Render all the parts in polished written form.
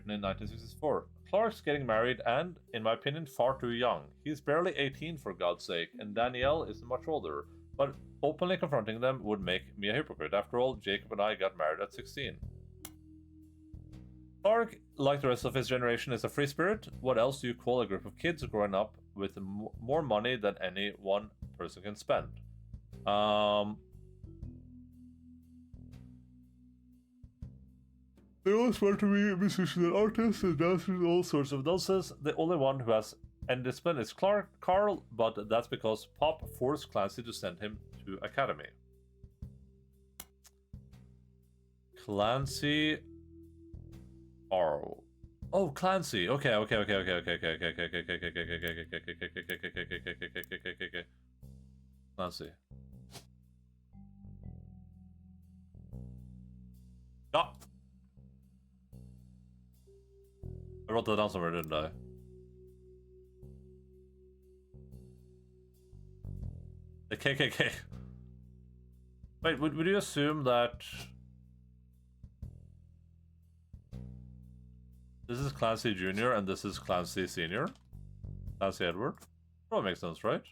written in 1964. Clark's getting married and, in my opinion, far too young. He's barely 18 for God's sake, and Danielle is much older. But openly confronting them would make me a hypocrite. After all, Jacob and I got married at 16. Clark, like the rest of his generation, is a free spirit. What else do you call a group of kids growing up with more money than any one person can spend? They all aspire to be musicians and artists and dancers, all sorts of nonsense. The only one who has any discipline is Carl, but that's because Pop forced Clancy to send him to academy. Clancy, Carl. Oh, Clancy. Okay. Clancy. Ah. I wrote that down somewhere, didn't I? The KKK. Wait, would you assume that this is Clancy Jr. and this is Clancy Sr.? Clancy Edward? Oh, makes sense, right?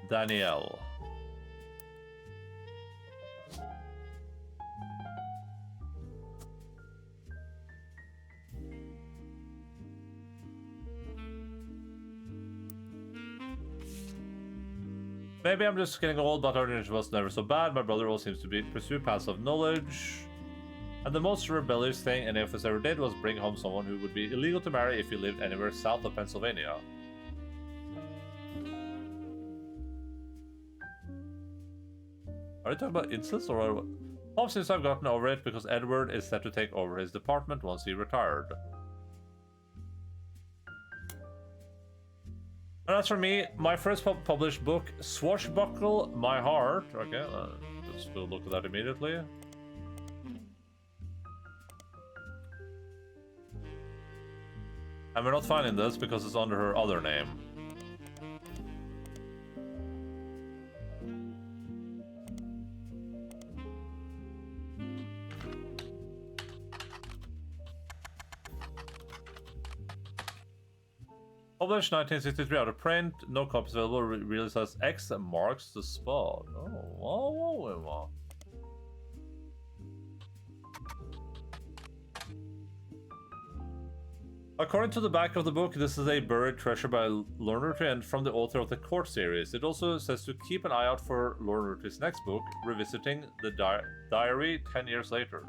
Danielle. Maybe I'm just getting old, but our generation was never so bad. My brother always seems to pursue paths of knowledge. And the most rebellious thing any of us ever did was bring home someone who would be illegal to marry if he lived anywhere south of Pennsylvania. Are you talking about incest or what? Pop seems to have gotten over it because Edward is set to take over his department once he retired. And as for me, my first published book, Swashbuckle My Heart. Okay, let's go look at that immediately. And we're not finding this because it's under her other name. Published 1963 out of print, no copies available, released as X marks the spot. Oh, whoa. According to the back of the book, this is a buried treasure by Lorne Roottrees and from the author of the Court series. It also says to keep an eye out for Lorne Rootrees' next book, Revisiting the Diary 10 years later.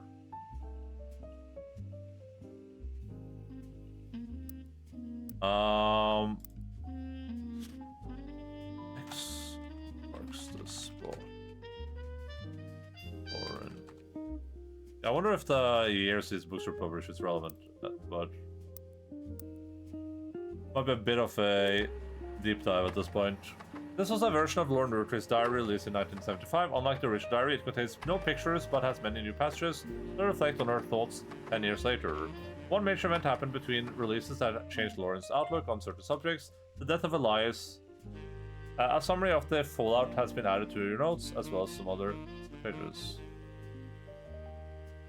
X marks the spot. Lauren. I wonder if the years these books were published is relevant, but might be a bit of a deep dive at this point. This was a version of Lorne Rootrees' diary released in 1975. Unlike the original diary, it contains no pictures but has many new passages that reflect on her thoughts 10 years later. One major event happened between releases that changed Lauren's outlook on certain subjects. The death of Elias. A summary of the fallout has been added to your notes, as well as some other pages.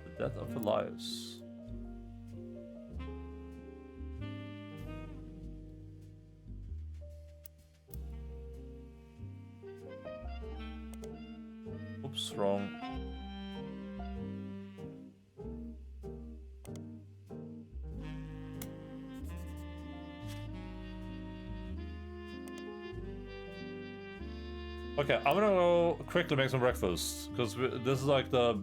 The death of Elias. Oops, wrong. Okay, I'm gonna go quickly make some breakfast, because this is like the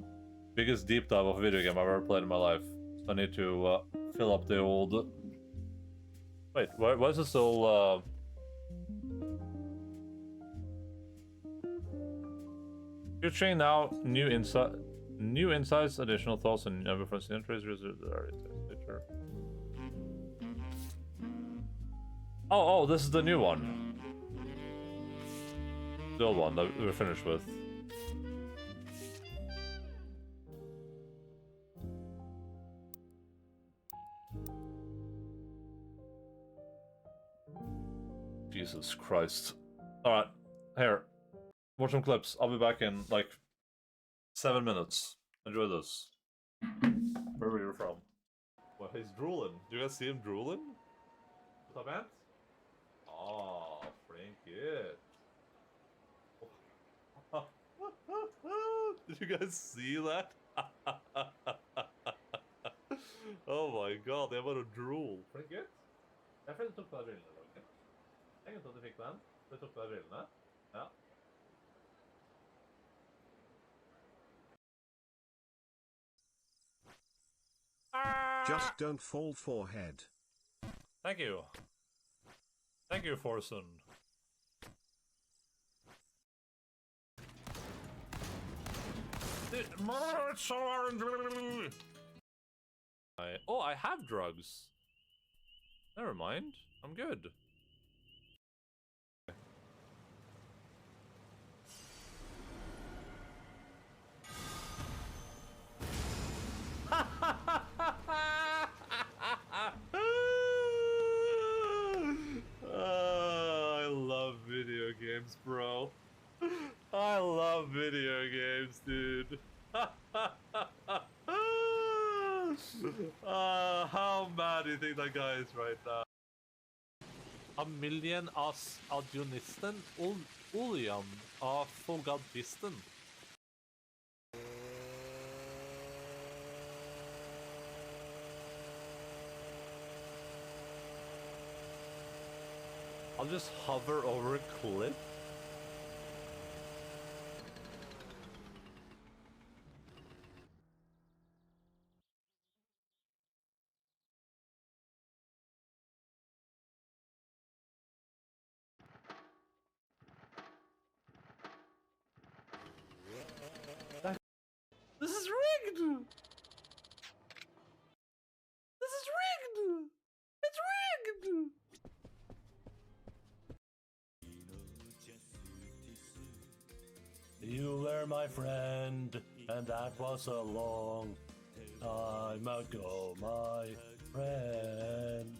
biggest deep dive of a video game I've ever played in my life. So I need to fill up the old... Wait, why is it still... Featuring now new insights, additional thoughts, and never first entries. Oh, this is the new one. The old one that we're finished with. Jesus Christ. Alright, here. Watch some clips. I'll be back in like 7 minutes. Enjoy this. Where were you from? Well, he's drooling. Do you guys see him drooling? What's up, man? Oh, Frank it. Did you guys see that? Oh my god, det var bara drool. Frank it? Därför du tog på brillorna, Roger. Jag vet inte om du fick den. Du tog på brillorna. Ja. Just don't fall forehead. Thank you. Thank you, Forson. It's so orange. Oh, I have drugs. Never mind. I'm good. I love video games, bro. I love video games, dude. How mad do you think that guy is right now? A million as adjonisten oljan av fogadisten. I'll just hover over a cliff. This is rigged! This is rigged! It's rigged! You were my friend, and that was a long time ago, my friend.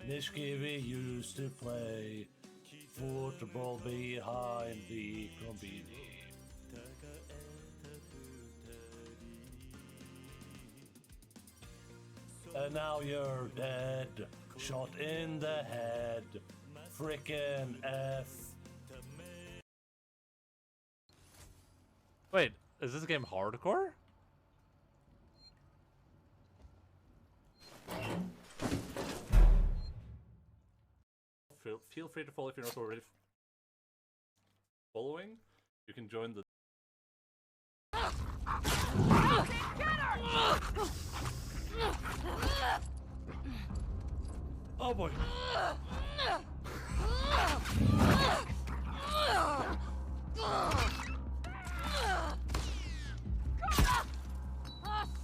Nishki, we used to play football behind the combini. And now you're dead, shot in the head, frickin' F. Wait, is this game hardcore? Feel free to follow if you're not already following. You can join the... Oh boy!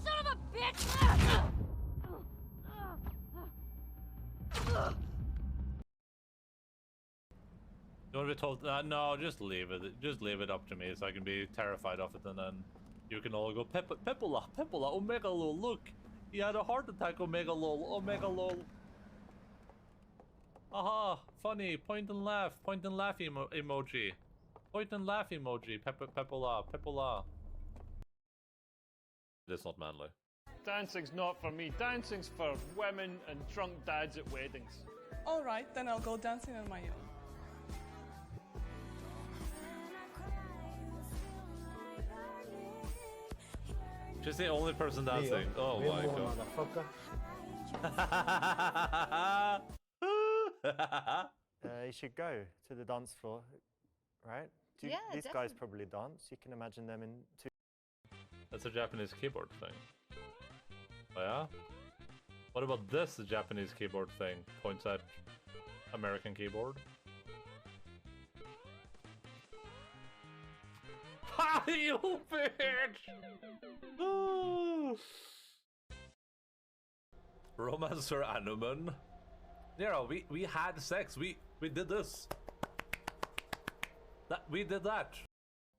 Son of a bitch! You want to be told? No, just leave it. Just leave it up to me, so I can be terrified of it, and then you can all go Pepola, Omega lol. Look, he had a heart attack. Omega lol, Omega lol. Aha, funny. Point and laugh emoji. Point and laugh emoji. Pepola. It's not manly. Dancing's not for me. Dancing's for women and drunk dads at weddings. All right, then I'll go dancing on my own. She's the only person dancing. Oh my god. You should go to the dance floor, right? Yeah, these definitely. guys probably dance. You can imagine them in two. That's a Japanese keyboard thing. Oh yeah? What about this Japanese keyboard thing? Points at American keyboard. Ha, you bitch! Romancer Anuman. Nero, we had sex. We did this. We did that.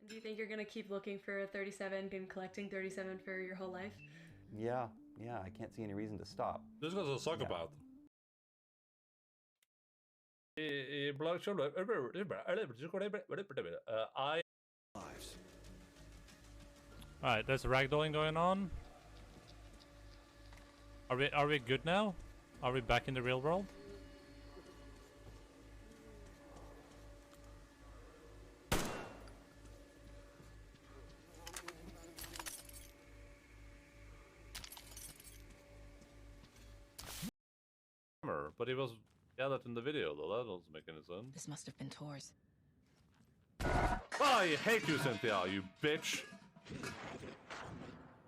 Do you think you're gonna keep looking for 37 and collecting 37 for your whole life? Yeah, I can't see any reason to stop. This guy's a psychopath. Alright, there's ragdolling going on. Are we good now? Are we back in the real world? But he was yelled at in the video though, that doesn't make any sense. This must have been Tor's. Oh, I hate you, Cynthia, you bitch!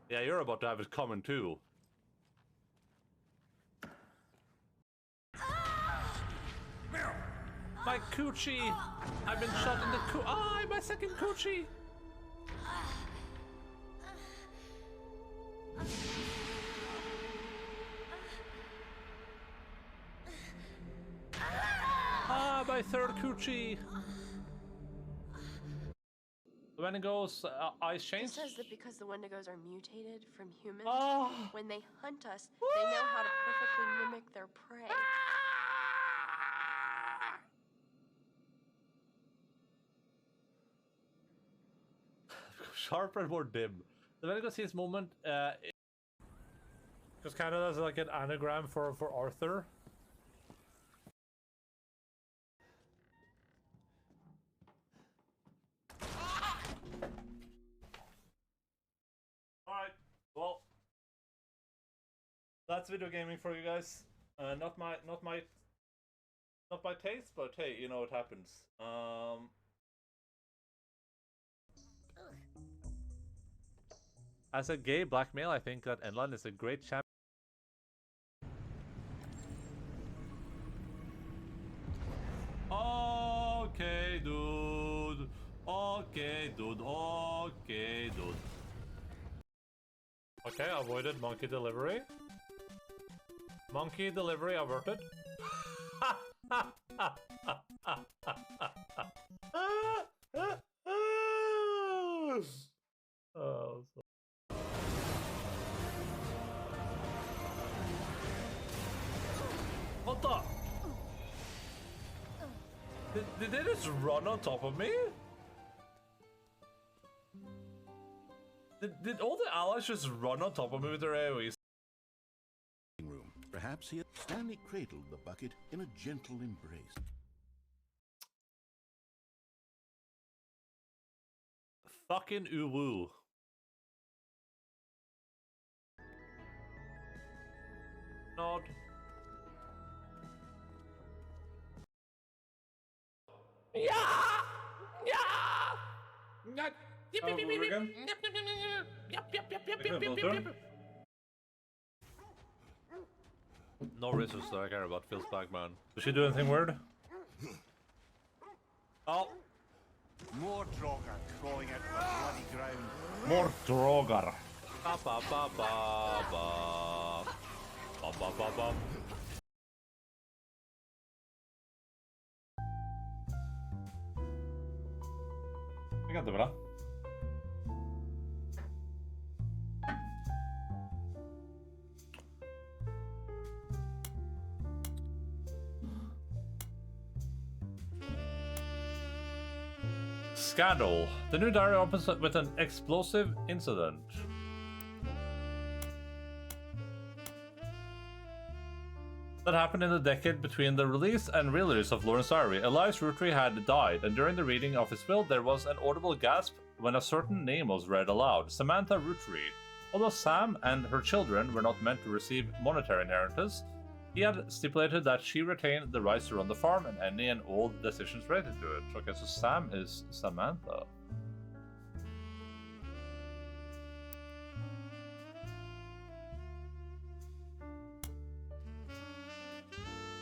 Yeah, you're about to have it coming too. My coochie! I've been shot in the Ah, my second coochie! Ah, my third coochie! The Wendigos eyes It change? says that because the Wendigos are mutated from humans, Oh. when they hunt us, they know how to perfectly mimic their prey. Sharper and more dim. The Wendigo sees moment just kind of as like an anagram for Arthur. Alright, well, that's video gaming for you guys. Not my taste, but hey, you know it happens. As a gay black male, I think that Endaline is a great champion. Okay, dude. Okay, dude. Okay, dude. Okay, avoided monkey delivery. Monkey delivery averted. Oh, so what the? Did they just run on top of me? Did all the allies just run on top of me with their AoEs? Room. Perhaps he had Stanley cradled the bucket in a gentle embrace. Fucking uwu. Nod. Yeah! Yeah! No resources that I care about. Feels black man. Did she do anything weird? Oh. More Draugr crawling out of the bloody ground. More Draugr. Ba ba ba ba ba. Ba ba ba ba. Det bra. Scandal. The new diary opens with an explosive incident. That happened in the decade between the release and release of Lauren's diary. Elias Roottrees had died, and during the reading of his will, there was an audible gasp when a certain name was read aloud: Samantha Roottrees. Although Sam and her children were not meant to receive monetary inheritance, he had stipulated that she retained the rights to run the farm and any and all decisions related to it. Okay, so Sam is Samantha.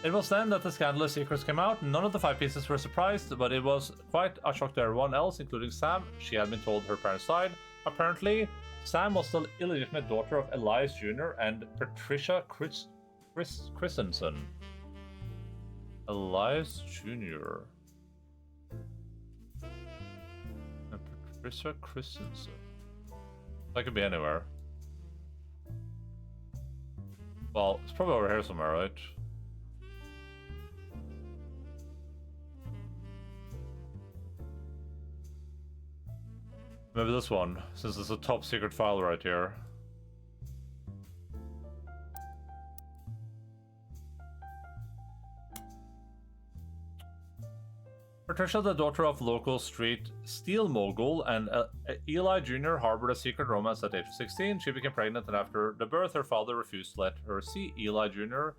It was then that the scandalous secrets came out. None of the 5 pieces were surprised, but it was quite a shock to everyone else, including Sam. She had been told her parents died. Apparently, Sam was the illegitimate daughter of Elias Jr. and Patricia Christensen. Elias Jr. and Patricia Christensen. That could be anywhere. Well, it's probably over here somewhere, right? Maybe this one, since it's a top secret file right here. Patricia, the daughter of local street steel mogul, and Eli Jr. harbored a secret romance at age of 16. She became pregnant, and after the birth, her father refused to let her see Eli Jr.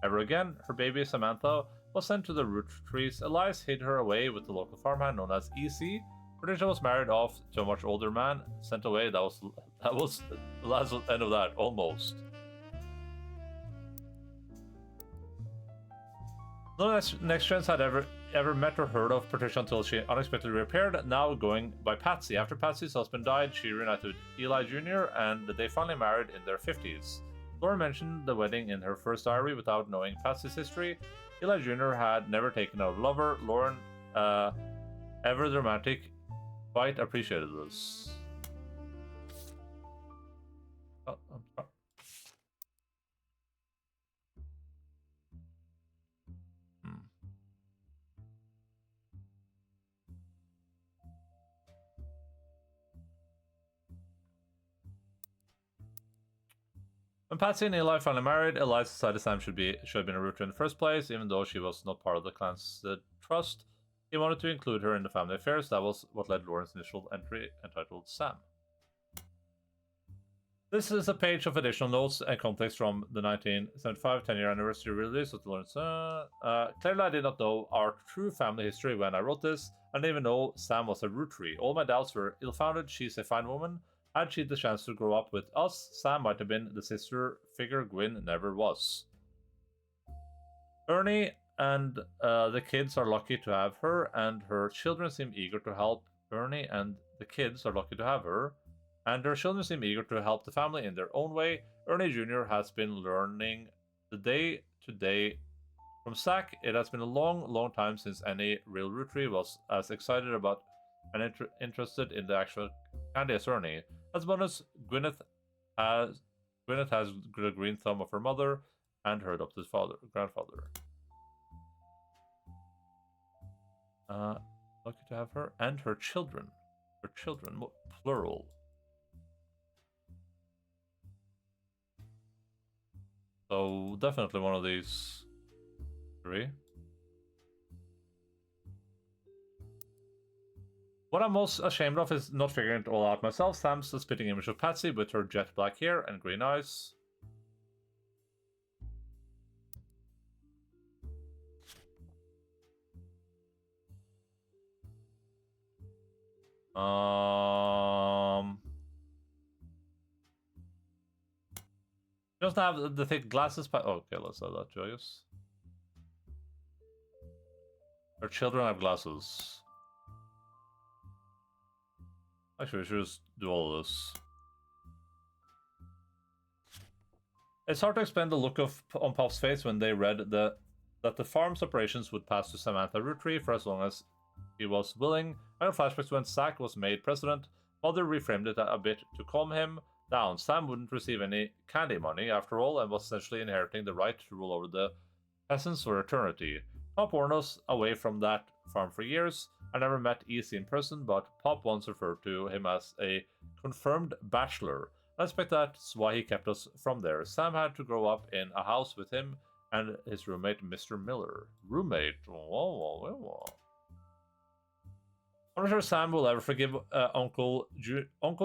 ever again. Her baby, Samantha, was sent to the Roottrees. Elias hid her away with the local farmhand known as EC. Patricia was married off to a much older man, sent away. That was the last end of that, almost. None of the next gens had ever met or heard of Patricia until she unexpectedly reappeared, now going by Patsy. After Patsy's husband died, she reunited with Eli Jr., and they finally married in their 50s. Lauren mentioned the wedding in her first diary without knowing Patsy's history. Eli Jr. had never taken a lover. Lauren, ever the romantic, quite appreciated this. Oh, I'm sorry. When Patsy and Eli finally married, Elias decided Sam should have been a Rootter in the first place, even though she was not part of the clan's trust. He wanted to include her in the family affairs. That was what led Lauren's initial entry, entitled Sam. This is a page of additional notes and context from the 1975 10-year anniversary release of Lauren's. Clearly, I did not know our true family history when I wrote this. I didn't even know Sam was a Rootree. All my doubts were ill-founded. She's a fine woman. Had she the chance to grow up with us, Sam might have been the sister figure Gwyn never was. Ernie and the kids are lucky to have her, and her children seem eager to help. Ernie and the kids are lucky to have her, and her children seem eager to help the family in their own way. Ernie Jr. has been learning the day-to-day from Zach. It has been a long time since any real Rootree was as excited about and interested in the actual candy as Ernie. As a bonus, Gwyneth has the green thumb of her mother and her adopted grandfather. Lucky to have her and her children. Her children, plural. So definitely one of these three. What I'm most ashamed of is not figuring it all out myself. Sam's the spitting image of Patsy with her jet black hair and green eyes. She doesn't have the thick glasses. Okay, let's add that too, I guess. Her children have glasses. Actually, we should just do all of this. It's hard to explain the look on Pop's face when they read that the farm's operations would pass to Samantha Rootree for as long as he was willing. I have flashbacks when Zach was made president. Mother reframed it a bit to calm him down. Sam wouldn't receive any candy money, after all, and was essentially inheriting the right to rule over the peasants for eternity. Pop warned us away from that farm for years. I never met EC in person, but Pop once referred to him as a confirmed bachelor. I expect that's why he kept us from there. Sam had to grow up in a house with him and his roommate, Mr. Miller. Roommate? I'm not sure Sam will ever forgive Uncle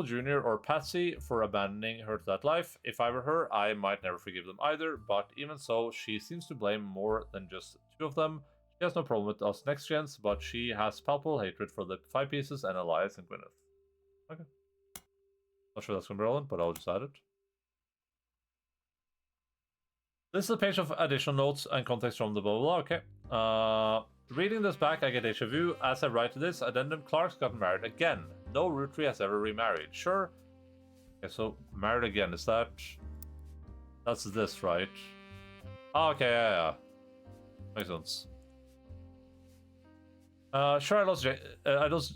Junior or Patsy for abandoning her to that life. If I were her, I might never forgive them either, but even so, she seems to blame more than just two of them. She has no problem with us next gens, but she has palpable hatred for the Five Pieces and Elias and Gwyneth. Okay. Not sure that's going to be relevant, but I'll just add it. This is a page of additional notes and context from the blah blah blah. Okay. Reading this back, I get deja vu. As I write this addendum, Clark's gotten married again. No Rootree has ever remarried. Sure. Okay, so married again. Is that... That's this, right? Oh, okay, yeah. Makes sense. Sure,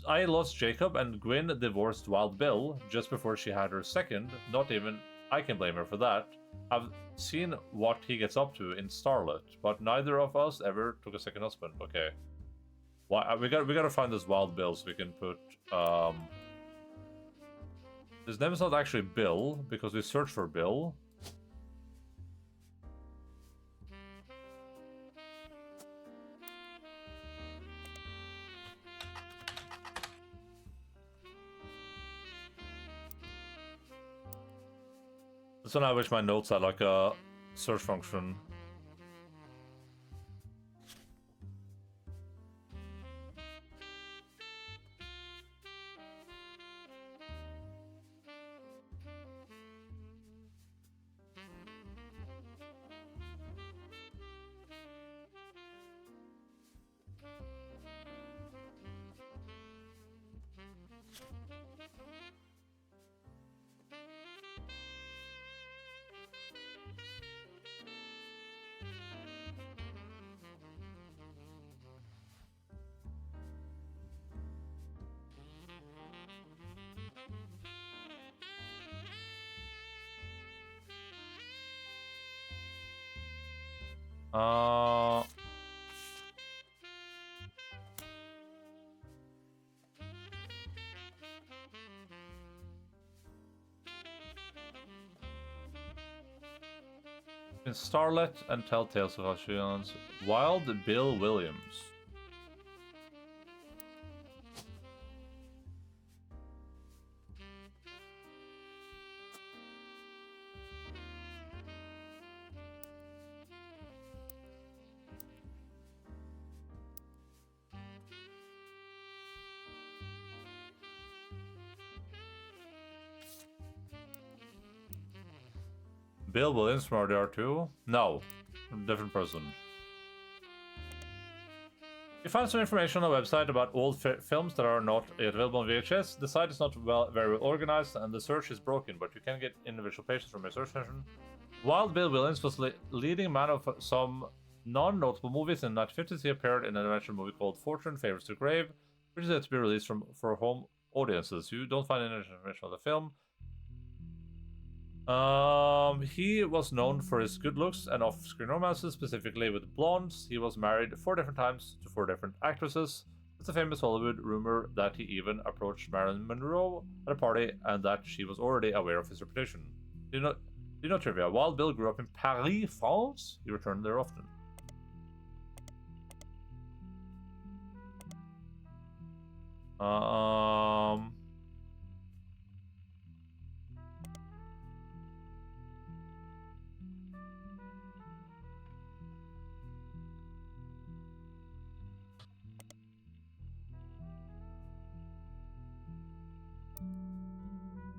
I lost Jacob, and Gwyn divorced Wild Bill just before she had her second. Not even I can blame her for that. I've seen what he gets up to in Starlet, but neither of us ever took a second husband. Okay, why we gotta find this Wild Bill so we can put His name is not actually Bill, because we searched for Bill. This one I wish my notes had like a search function. Uh... In Starlet and Tell Tales of Oceans, Wild Bill Williams. Bill Williams from RDR2? No, different person. You find some information on the website about old films that are not yet available on VHS. The site is not very well organized and the search is broken, but you can get individual pages from your search engine. Wild Bill Williams was leading man of some non-notable movies in the 1950s. He appeared in an adventure movie called Fortune Favors the Grave, which is yet to be released for home audiences. You don't find any information on the film. He was known for his good looks and off-screen romances, specifically with blondes. He was married 4 different times to 4 different actresses. It's a famous Hollywood rumor that he even approached Marilyn Monroe at a party and that she was already aware of his reputation. Do you know trivia? Wild Bill grew up in Paris, France. He returned there often.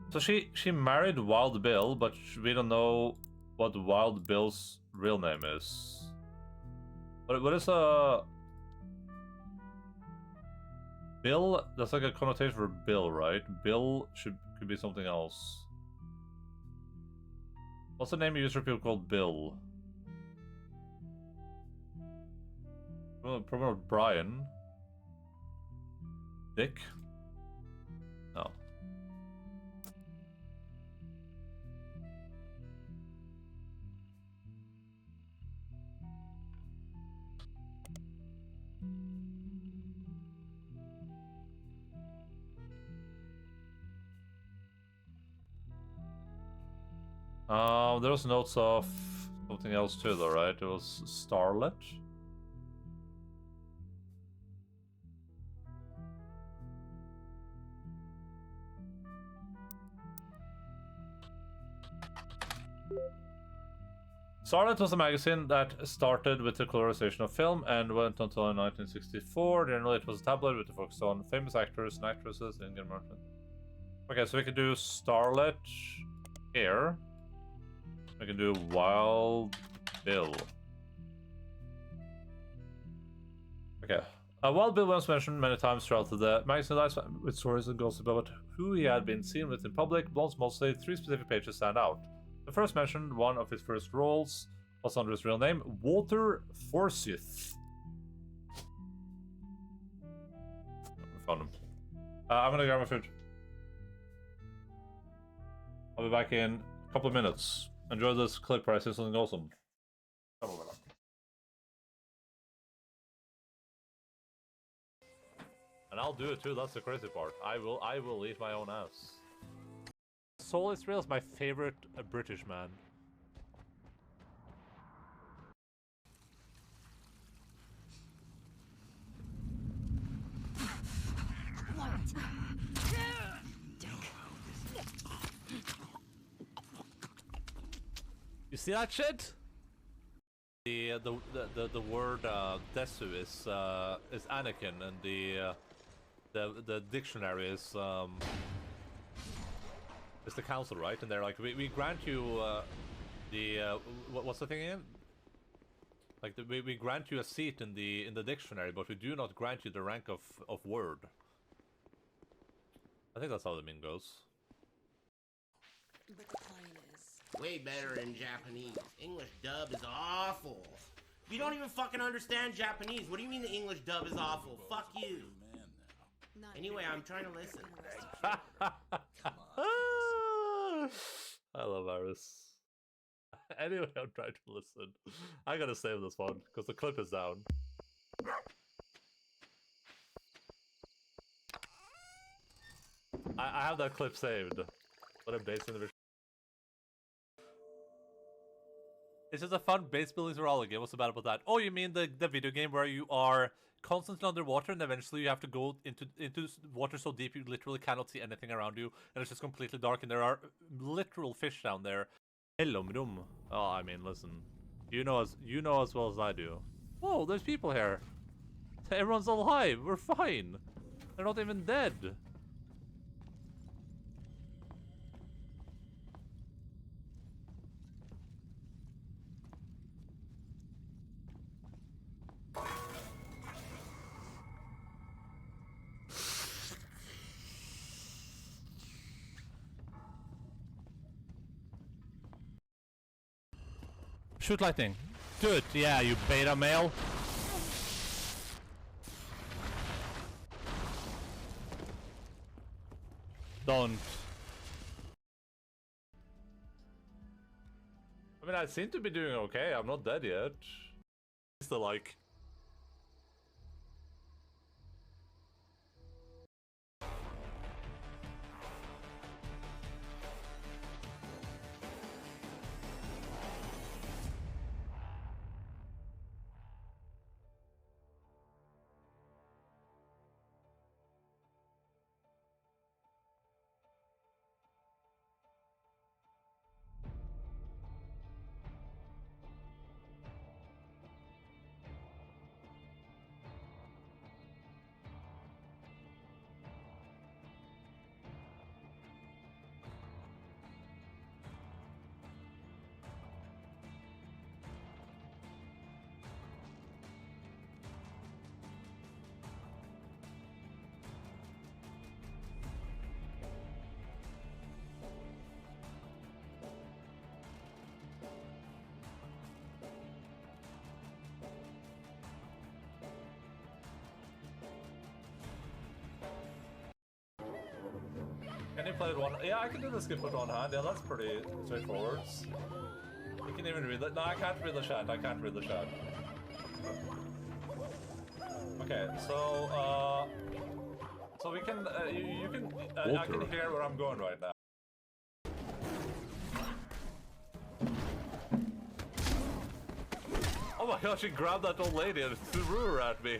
So she married Wild Bill, but we don't know what Wild Bill's real name is. What is a Bill? That's like a connotation for Bill, right? Bill could be something else. What's the name you use for people called Bill? Probably not Brian. Dick? No. There was notes of something else too, though, right? It was Starlet. Starlet was a magazine that started with the colorization of film and went until 1964. Generally, it was a tabloid with a focus on famous actors and actresses in Indian American. Okay, so we can do Starlet here. We can do Wild Bill. Okay. Wild Bill was mentioned many times throughout the magazine lives with stories and gossip about who he had been seen with in public. Blondes mostly 3 specific pages stand out. The first mentioned one of his first roles was under his real name, Walter Forsyth. We found him. I'm gonna grab my food. I'll be back in a couple of minutes. Enjoy this clip where I say something awesome. And I'll do it too, that's the crazy part. I will eat my own ass. Soul Israel is my favorite British man. You see that shit? The word Desu is Anakin, and the dictionary is the council, right? And they're like, we grant you what's the thing again? Like we grant you a seat in the dictionary, but we do not grant you the rank of word. I think that's how the meme goes. But the point is, way better in Japanese. English dub is awful. You don't even fucking understand Japanese. What do you mean the English dub is awful? Fuck you. not Anyway, really I'm trying to listen. I love Iris. Anyway, I'm trying to listen. I gotta save this one because the clip is down. I have that clip saved, but I'm basing the. It's just a fun base building survival game. What's so bad about that? Oh, you mean the video game where you are constantly underwater and eventually you have to go into water so deep you literally cannot see anything around you, and it's just completely dark and there are literal fish down there. Hellomrum. Oh, I mean, listen. You know as well as I do. Whoa, there's people here. Everyone's alive. We're fine. They're not even dead. Shoot lightning. Do it. Yeah, you beta male. Don't. I mean, I seem to be doing okay. I'm not dead yet. Still like. Can you play it one? Yeah, I can do the skip with one hand. Yeah, that's pretty straightforward. You can even read that. No, I can't read the chat. I can't read the chat. Okay, so we can you can I can hear where I'm going right now. Oh my gosh, she grabbed that old lady and threw her at me.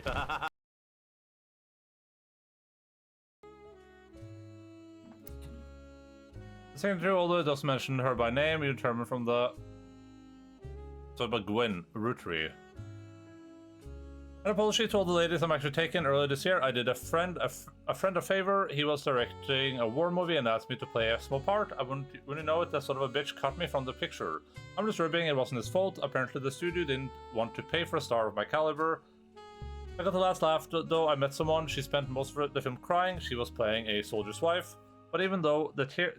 Secretary, although it does mention her by name, you determine from the... So about Gwen, Roottrees. An apology to all the ladies I'm actually taking. Earlier this year, I did a friend a favor. He was directing a war movie and asked me to play a small part. I wouldn't know it, that sort of a bitch cut me from the picture. I'm just ribbing, it wasn't his fault. Apparently the studio didn't want to pay for a star of my caliber. I got the last laugh, though. I met someone. She spent most of the film crying. She was playing a soldier's wife. But even though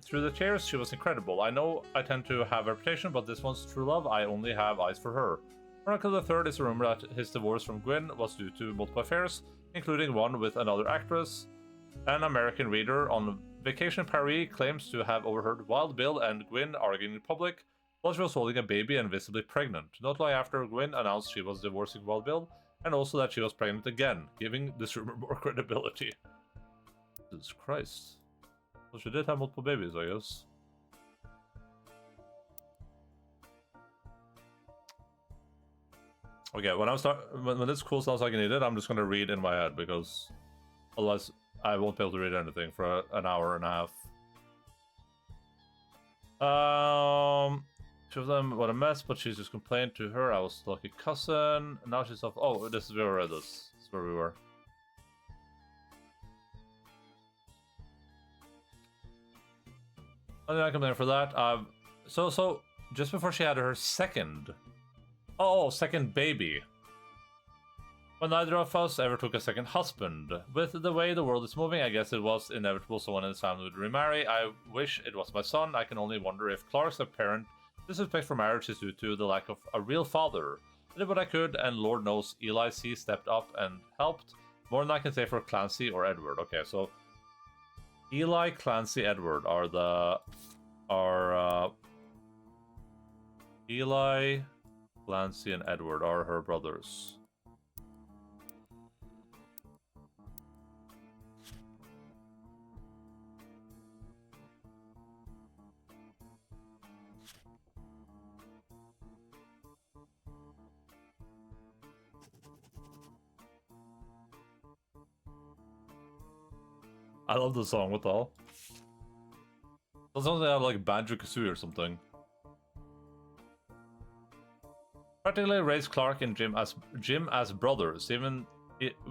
through the tears, she was incredible. I know I tend to have a reputation, but this one's true love. I only have eyes for her. Chronicle III is a rumor that his divorce from Gwen was due to multiple affairs, including one with another actress. An American reader on vacation in Paris claims to have overheard Wild Bill and Gwen arguing in public while she was holding a baby and visibly pregnant. Not long after, Gwen announced she was divorcing Wild Bill, and also that she was pregnant again, giving this rumor more credibility. Jesus Christ. Well, she did have multiple babies, I guess. Okay, when this cool sounds like I need it, I'm just gonna read in my head because otherwise I won't be able to read anything for an hour and a half. Two of them, what a mess, but she just complained to her I was lucky cousin. Now she's off. Oh, this is where we read this. This is where we were. I can blame for that. So just before she had her second baby. But neither of us ever took a second husband. With the way the world is moving, I guess it was inevitable someone in his family would remarry. I wish it was my son. I can only wonder if Clark's apparent disrespect for marriage is due to the lack of a real father. I did what I could, and Lord knows Eli C stepped up and helped. More than I can say for Clancy or Edward. Okay, so Eli, Clancy, Edward Eli, Clancy, and Edward are her brothers. I love the song, what the hell? It sounds like like Banjo-Kazooie or something. Practically raised Clark and Jim as brothers. Even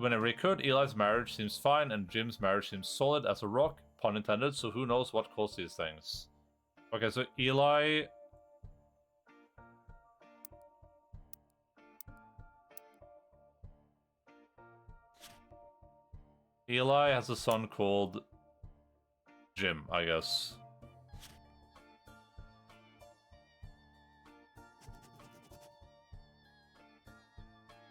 whenever he could, Eli's marriage seems fine and Jim's marriage seems solid as a rock, pun intended, so who knows what caused these things. Okay, so Eli... Eli has a son called Jim, I guess.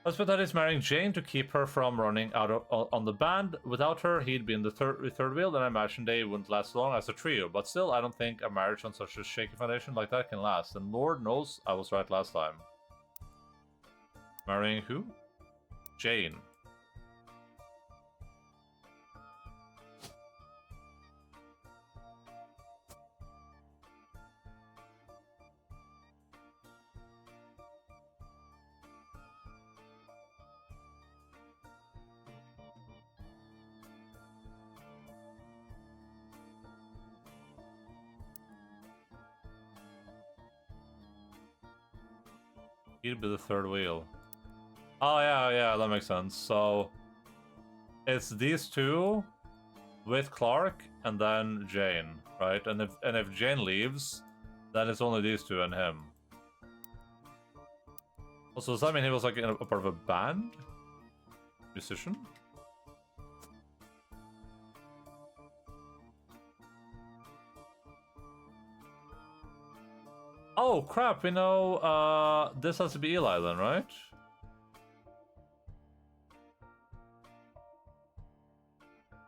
Let's put that he's marrying Jane to keep her from running out on the band. Without her, he'd be in the third wheel, and I imagine they wouldn't last long as a trio. But still, I don't think a marriage on such a shaky foundation like that can last. And Lord knows I was right last time. Marrying who? Jane. He'd be the third wheel. Oh yeah, that makes sense. So it's these two with Clark and then Jane, right? And if Jane leaves, then it's only these two and him. Also, does that mean he was like a part of a band? Musician? Oh crap, we know this has to be Eli then, right?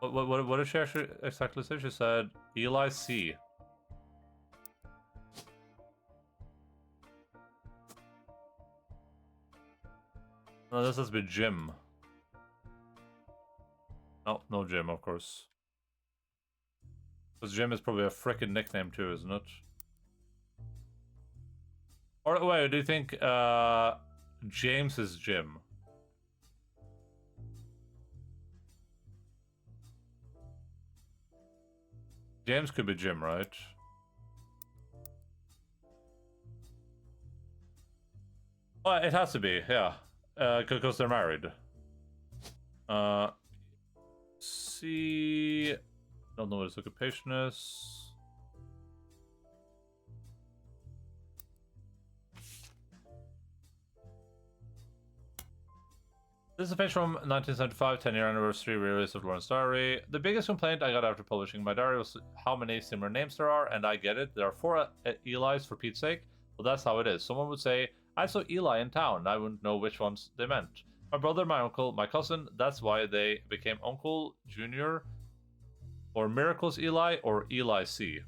What did she actually exactly say? She said Eli C. No, this has to be Jim. No, no Jim, of course. Because Jim is probably a frickin' nickname too, isn't it? Or wait, do you think James is Jim? James could be Jim, right? Oh, it has to be, yeah. Because they're married. See... Don't know what his occupation is. This is a page from 1975, 10-year anniversary release of Lauren's diary. The biggest complaint I got after publishing my diary was how many similar names there are, and I get it. There are 4 Eli's for Pete's sake, but that's how it is. Someone would say, I saw Eli in town, and I wouldn't know which ones they meant. My brother, my uncle, my cousin, that's why they became Uncle, Junior, or Miracles Eli, or Eli C.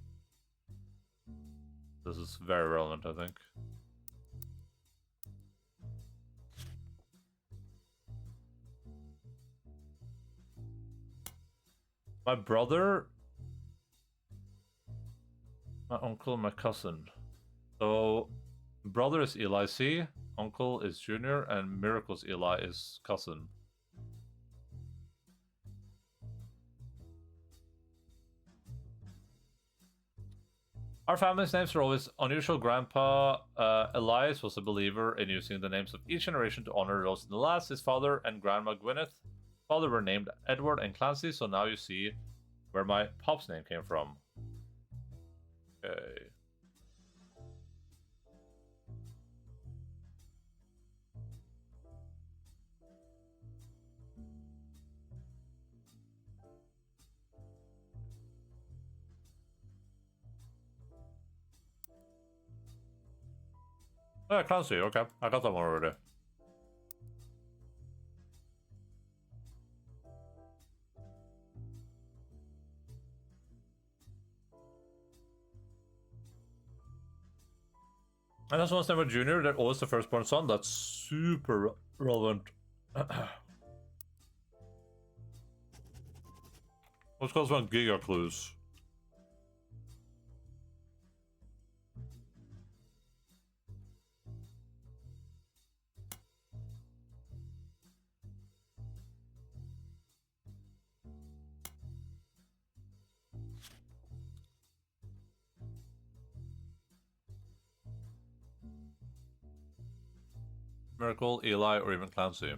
This is very relevant, I think. My brother, my uncle, my cousin. So, brother is Eli C. uncle is Junior, and Miracle's Eli is cousin. Our family's names are always unusual. Grandpa Elias was a believer in using the names of each generation to honor those in the last. His father and Grandma Gwyneth's father were named Edward and Clancy, so now you see where my pop's name came from. Okay. Yeah, Clancy, okay. I got that one already. And that's one's name with Junior, they're always the firstborn son. That's super relevant. Let's call this one Giga Clues. Miracle, Eli, or even Clancy.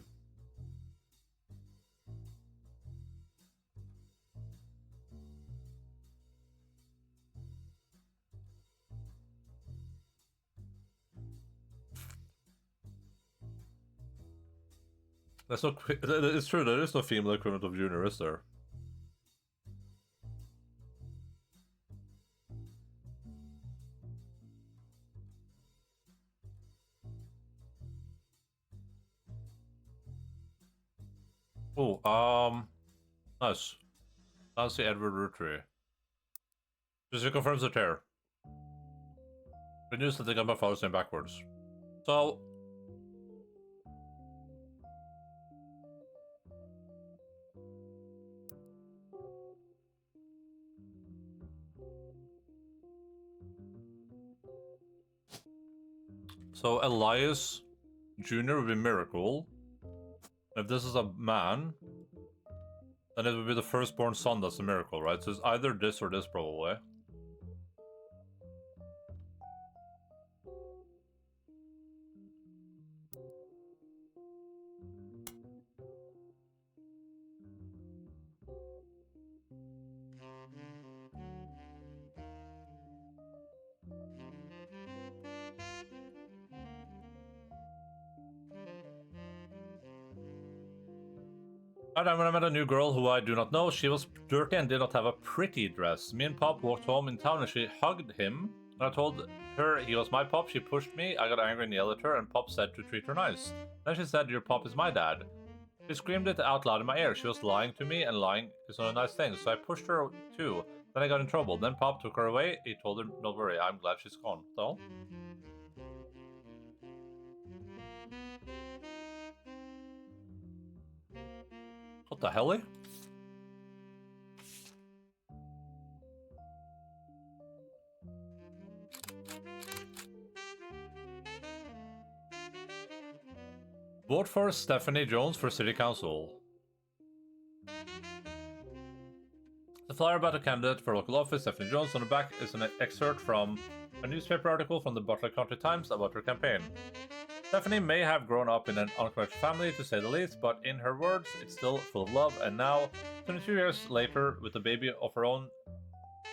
That's not. It's true. There is no female equivalent of Junior, is there? Oh, nice. Nancy Edward Roottrees. Just confirms the tear. Good news that they got my father's name backwards. So. So Elias Jr. would be Miracle. If this is a man, then it would be the firstborn son that's a miracle, right? So it's either this or this, probably. When I met a new girl who I do not know, she was dirty and did not have a pretty dress. Me and Pop walked home in town and she hugged him. When I told her he was my Pop, she pushed me. I got angry and yelled at her, and Pop said to treat her nice. Then she said, "Your Pop is my dad." She screamed it out loud in my ear. She was lying to me, and lying is not a nice thing, so I pushed her too. Then I got in trouble. Then Pop took her away. He told her, "Don't worry, I'm glad she's gone." So? What the hell? Vote for Stephanie Jones for City Council. The flyer about a candidate for local office, Stephanie Jones. On the back is an excerpt from a newspaper article from the Butler County Times about her campaign. Stephanie may have grown up in an unconventional family, to say the least, but in her words, it's still full of love. And now, 22 years later, with a baby of her own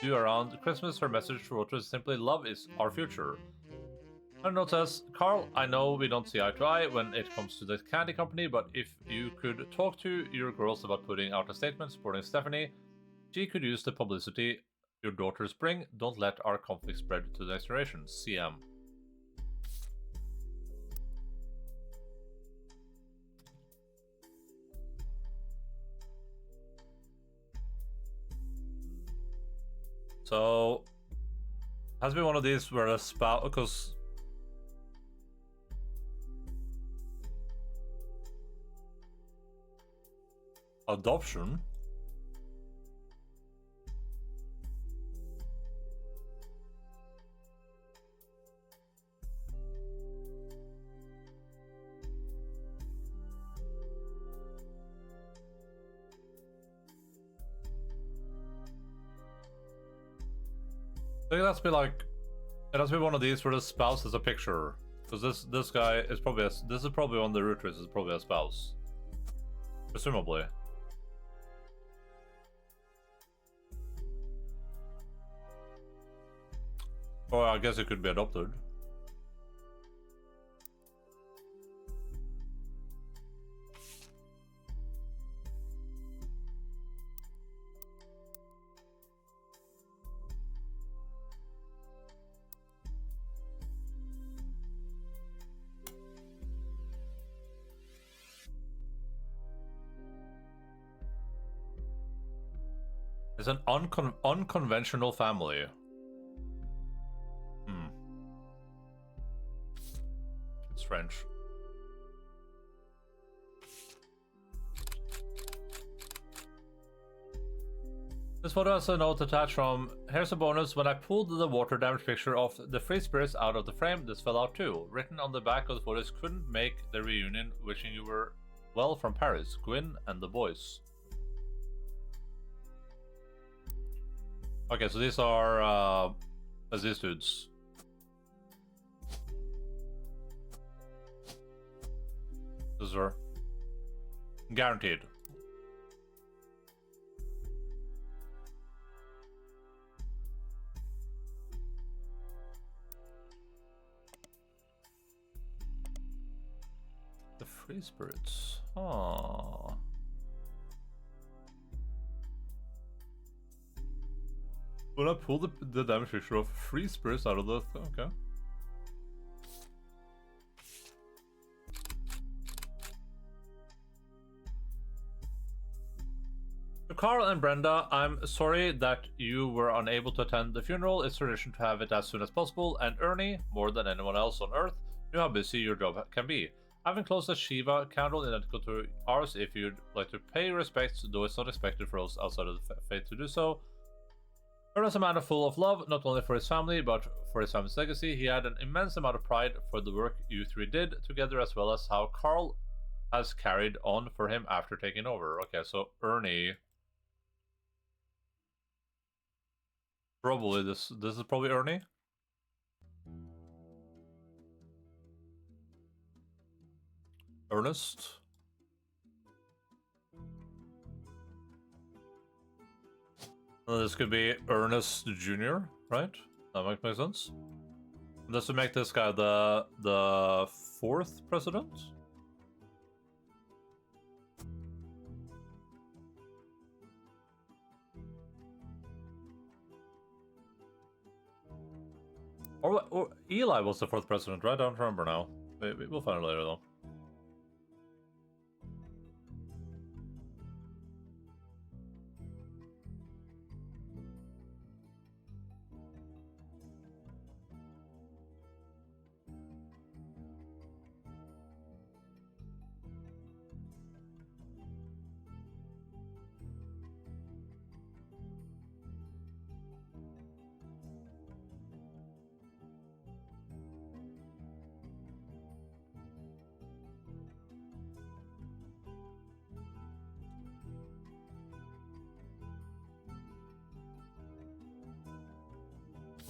due around Christmas, her message to voters is simply, "Love is our future." Her note says, "Carl, I know we don't see eye to eye when it comes to the candy company, but if you could talk to your girls about putting out a statement supporting Stephanie, she could use the publicity your daughters bring. Don't let our conflict spread to the next generation. CM." So, has been one of these where a spouse, because adoption. I think that's be like, it has to be one of these where the spouse is a picture. Because this guy is probably this is probably one of the Roottrees is probably a spouse. Presumably. Or I guess it could be adopted. It's an unconventional family. Strange. This photo has a note attached from, here's a bonus, when I pulled the water damage picture of the free spirits out of the frame, this fell out too. Written on the back of the photos, couldn't make the reunion, wishing you were well from Paris, Gwyn and the boys. Okay, so these are these dudes. These are guaranteed. The free spirits. Oh. When I pull the damage picture of free spirits out of the okay. To Carl and Brenda, I'm sorry that you were unable to attend the funeral. It's tradition to have it as soon as possible, and Ernie, more than anyone else on Earth, knew how busy your job can be. I've enclosed a Shiva candle identical to ours if you'd like to pay respects, though it's not expected for us outside of the faith to do so. Ernie was a man full of love, not only for his family, but for his family's legacy. He had an immense amount of pride for the work you three did together, as well as how Carl has carried on for him after taking over. Okay, so Ernie... Probably this is probably Ernie. Ernest. This could be Ernest Jr., right? That might make sense. And this would make this guy the fourth president. Or Eli was the fourth president, right? I don't remember now. We'll find it later, though.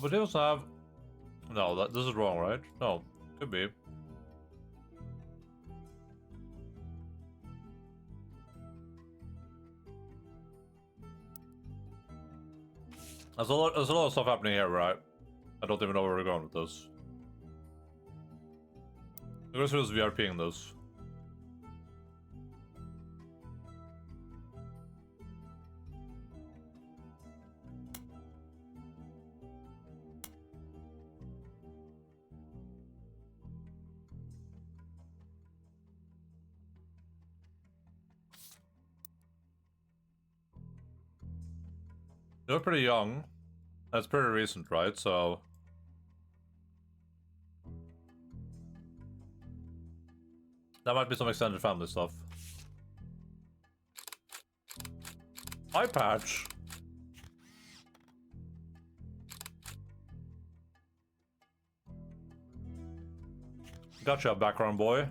But they also have... No, this is wrong, right? No, could be. There's a lot of stuff happening here, right? I don't even know where we're going with this. I guess who's VRPing this? They're pretty young. That's pretty recent, right? So... that might be some extended family stuff. Eye patch! Gotcha, background boy.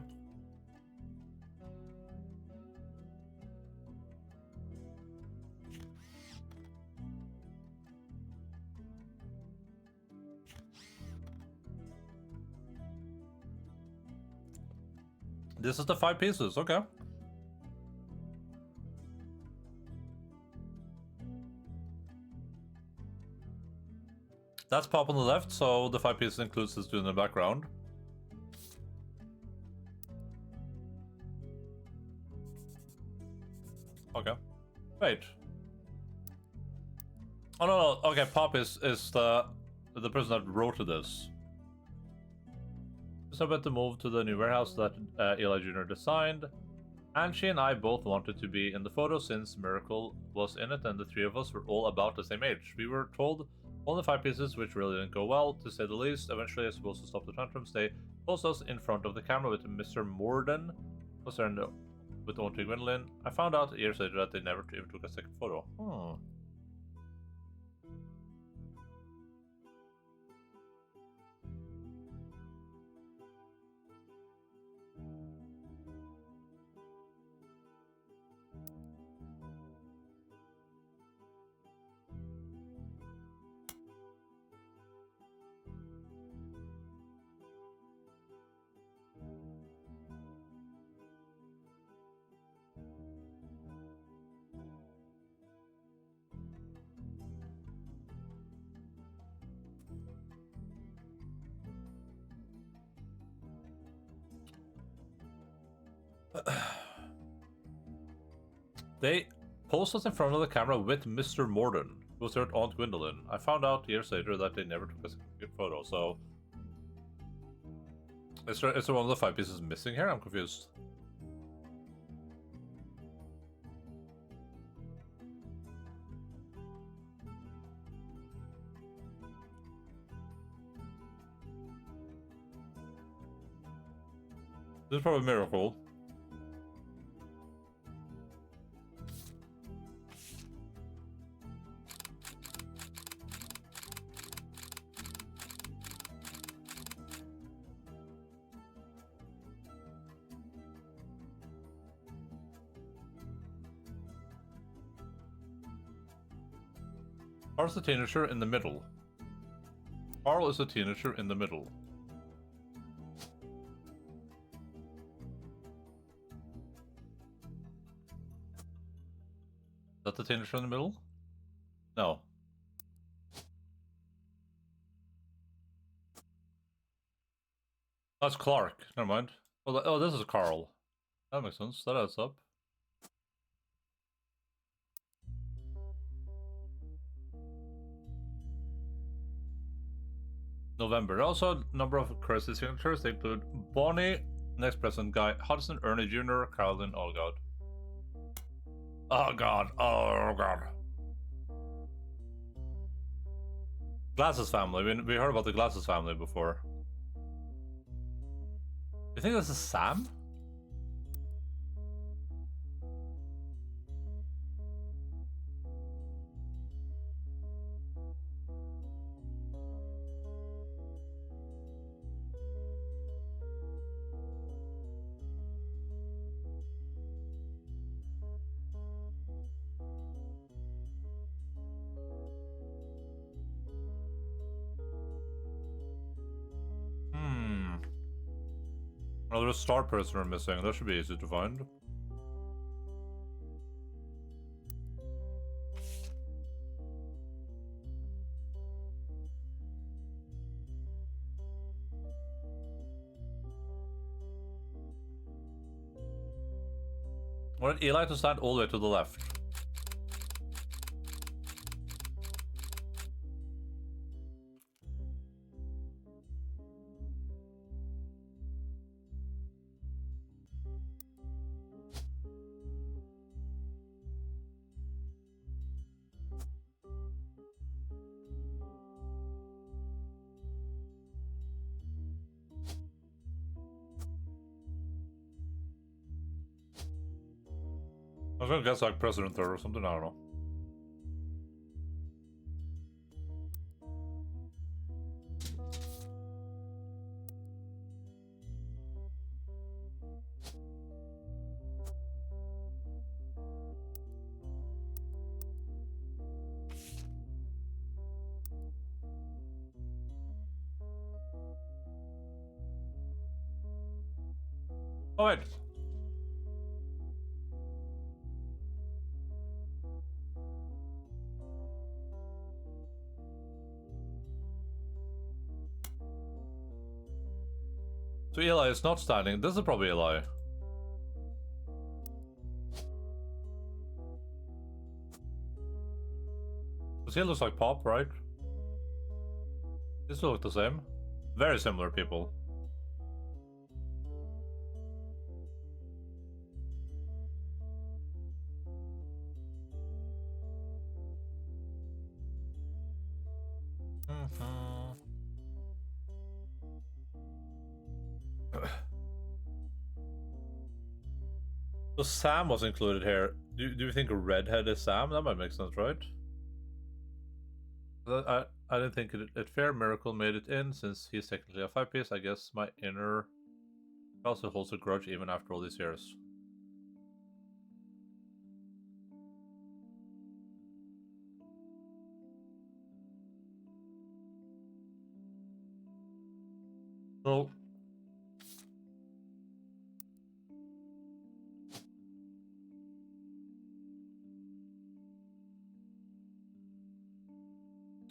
This is the 5 pieces, okay. That's pop on the left, so the 5 pieces includes this dude in the background. Okay. Wait. Oh no, okay, Pop is the person that wrote this. So about to move to the new warehouse that Eli Jr. designed. And she and I both wanted to be in the photo since Miracle was in it and the 3 of us were all about the same age. We were told only 5 pieces, which really didn't go well, to say the least. Eventually, I suppose to stop the tantrums, they posed us in front of the camera with Mr. Morden concerned with the to Gwendolyn. I found out years later that they never even took a second photo. They posed us in front of the camera with Mr. Morden, who was their Aunt Gwendolyn. I found out years later that they never took a second photo, so... Is there one of the 5 pieces missing here? I'm confused. This is probably a miracle. Carl's the teenager in the middle. Carl is the teenager in the middle. Is that the teenager in the middle? No. That's Clark. Never mind. Oh, this is Carl. That makes sense. That adds up. November. Also, a number of crazy signatures. They include Bonnie, next president guy, Hudson, Ernie Jr., Carolyn. Oh god. Oh god. Oh god. Glasses family. We heard about the Glasses family before. You think this is Sam? Oh, there's a star person we're missing. That should be easy to find. I wanted Eli to stand all the way to the left. I was gonna guess like President or something, I don't know. Oh wait. So Eli is not standing. This is probably Eli. Because he looks like Pop, right? These look the same. Very similar people. So Sam was included here. Do you think a redhead is Sam? That might make sense, right? I didn't think it fair Miracle made it in, since he's technically a 5-piece. I guess my inner also holds a grudge even after all these years. So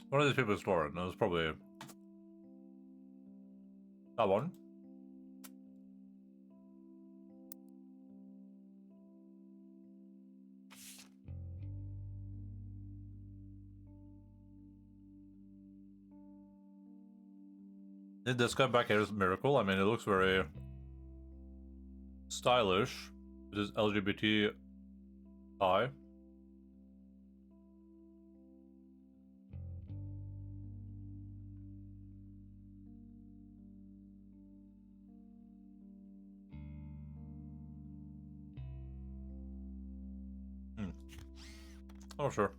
one of these people is Lauren. It was probably that one. This guy back here is Miracle. I mean, it looks very stylish. It is LGBT high. Oh, sure.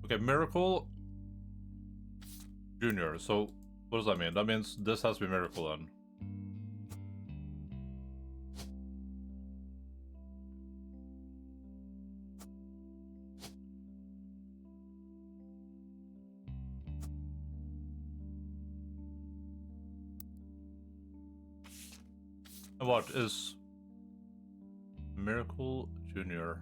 Okay, Miracle Junior. So what does that mean? That means this has to be Miracle then. And what is Miracle Junior?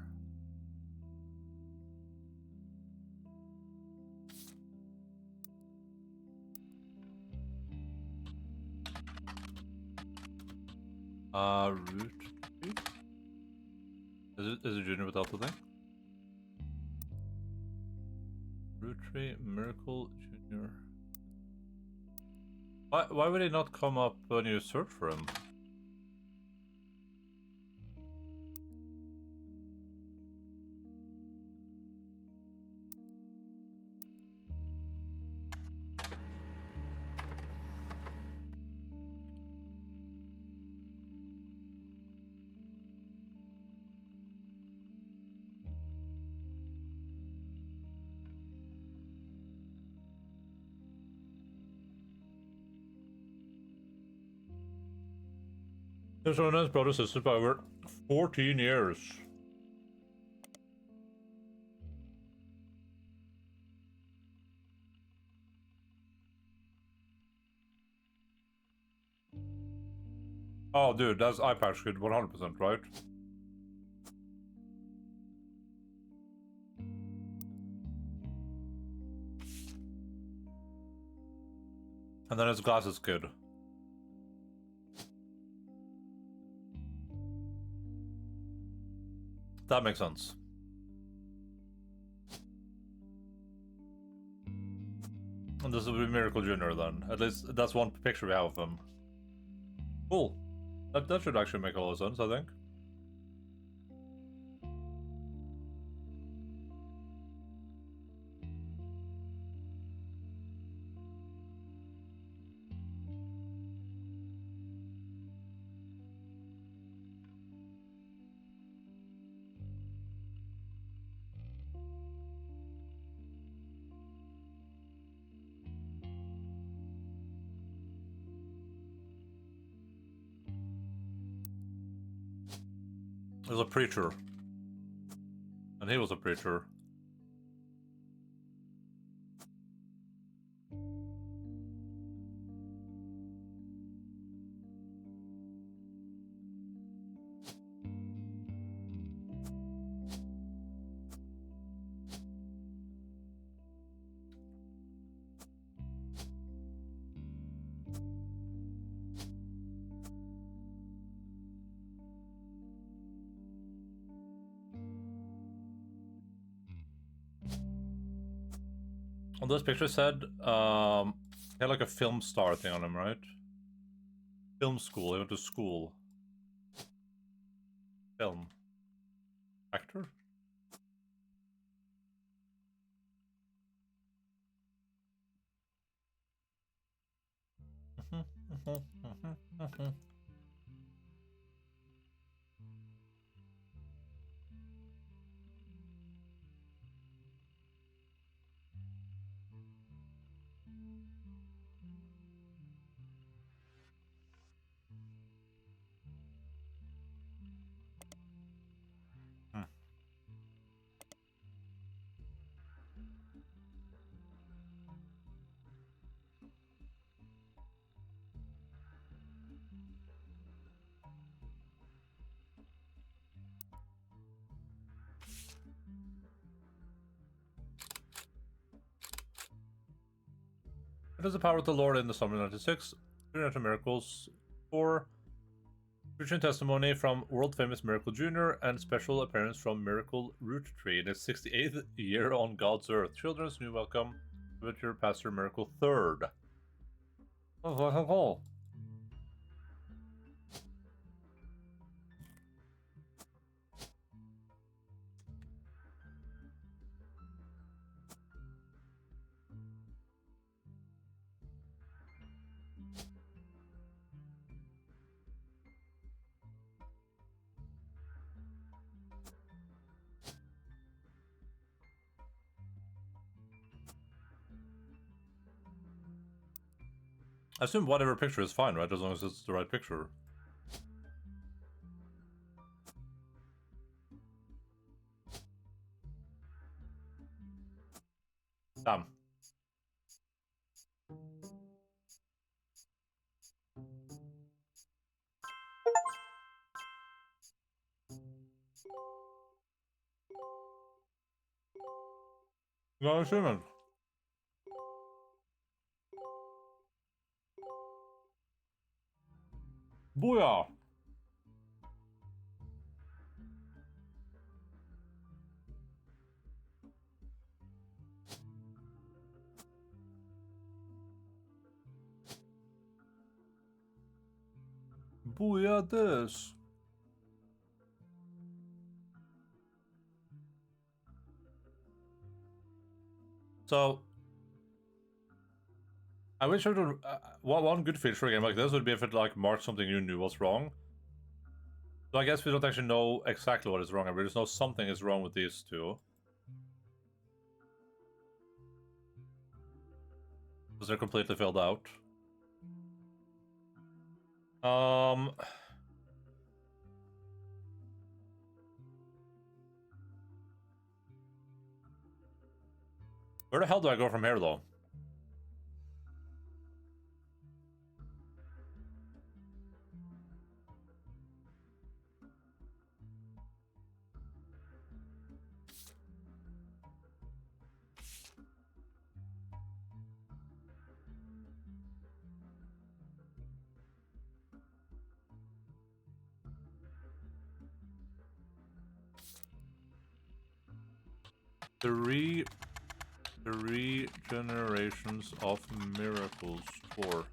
Roottrees? Is it Junior without the thing? Roottrees, Miracle Junior. Why would it not come up when you search for him? This one has brother sisters by over 14 years. Oh, dude, that's eye patch kid 100%, right? And then his glasses kid. That makes sense. And this will be Miracle Junior then. At least that's one picture we have of him. Cool. That should actually make a lot of sense, I think. There's a preacher. And he was a preacher. On this picture said, he had like a film star thing on him, right? Film school, he went to school. Film. Actor? It is the power of the Lord in the Summer 96. Supernatural Miracles 4. Featuring testimony from world-famous Miracle Jr. and special appearance from Miracle Roottrees in his 68th year on God's Earth. Children's New Welcome with your Pastor Miracle 3rd. Oh, I assume whatever picture is fine, right? As long as it's the right picture. Damn. No achievement. Booyah! Booyah this! So, I wish I would. One good feature for a game like this would be if it like marked something you knew was wrong. So I guess we don't actually know exactly what is wrong, we just know something is wrong with these two. Because they're completely filled out. Where the hell do I go from here, though? Three generations of miracles. 4.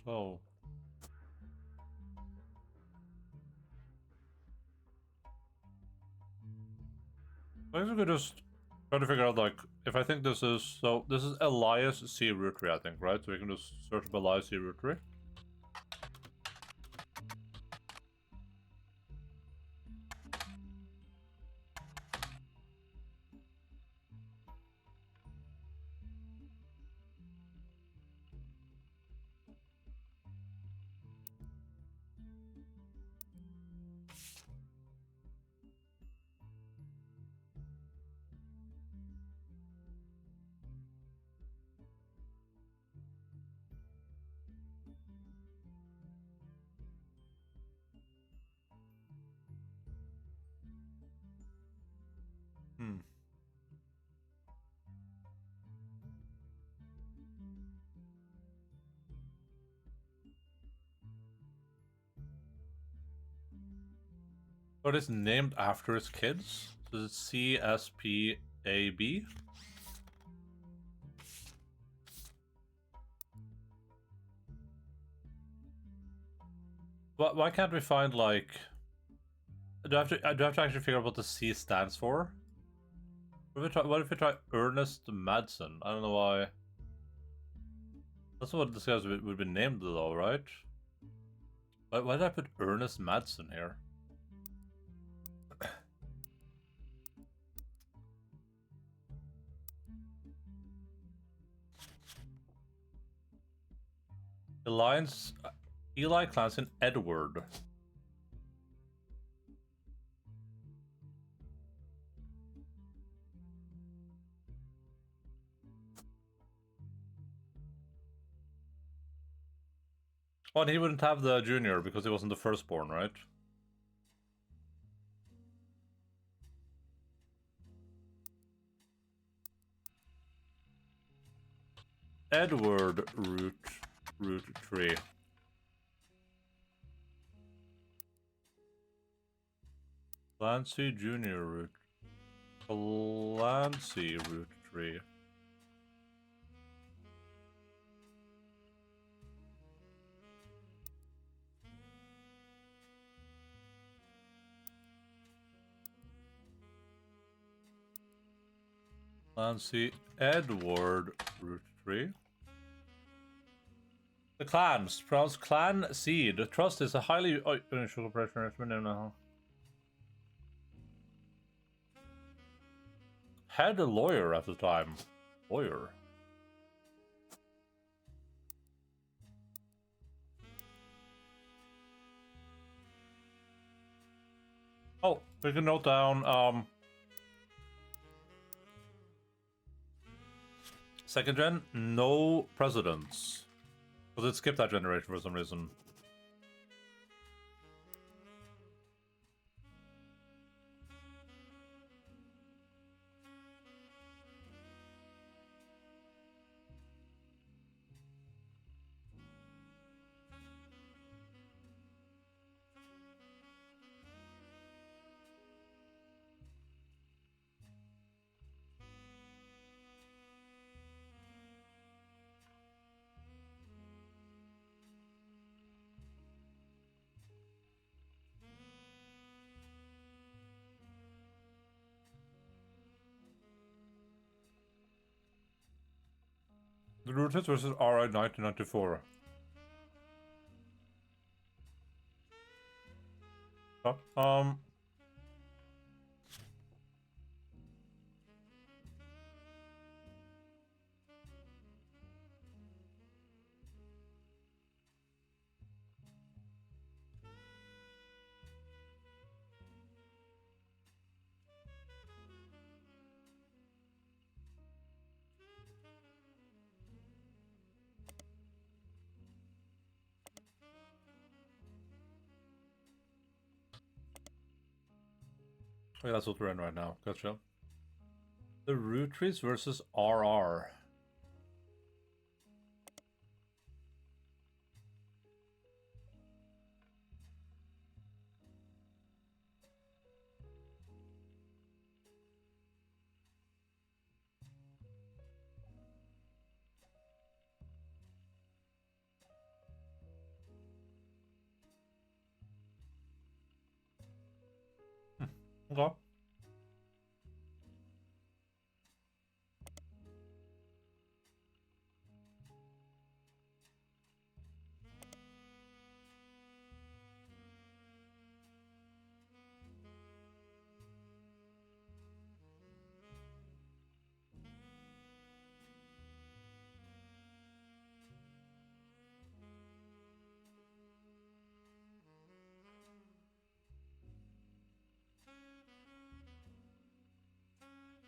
Also, I guess we could just Trying to figure out, like, if I think this is... So, this is Elias C. Roottry, I think, right? So we can just search up Elias C. Roottry. Hmm. But it's named after his kids? So it's CSPAB? Why can't we find, like... Do I have to actually figure out what the C stands for? What if we try Ernest Madsen? I don't know why. That's what this guy would be named though, right? Why did I put Ernest Madsen here? Eli Clancy Edward. Oh, and he wouldn't have the junior because he wasn't the firstborn, right? Edward Roottry. Clancy Jr. Clancy Roottry. Clancy Edward Roottry. The clans, pronounced clan seed. Trust is a highly unusual corporation. Had a lawyer at the time. Lawyer. Oh, we can note down, second gen, no presidents. Because it skipped that generation for some reason. The Roottrees versus RI 1994. Oh, yeah, that's what we're in right now. Gotcha. The Roottrees versus RR. Okay.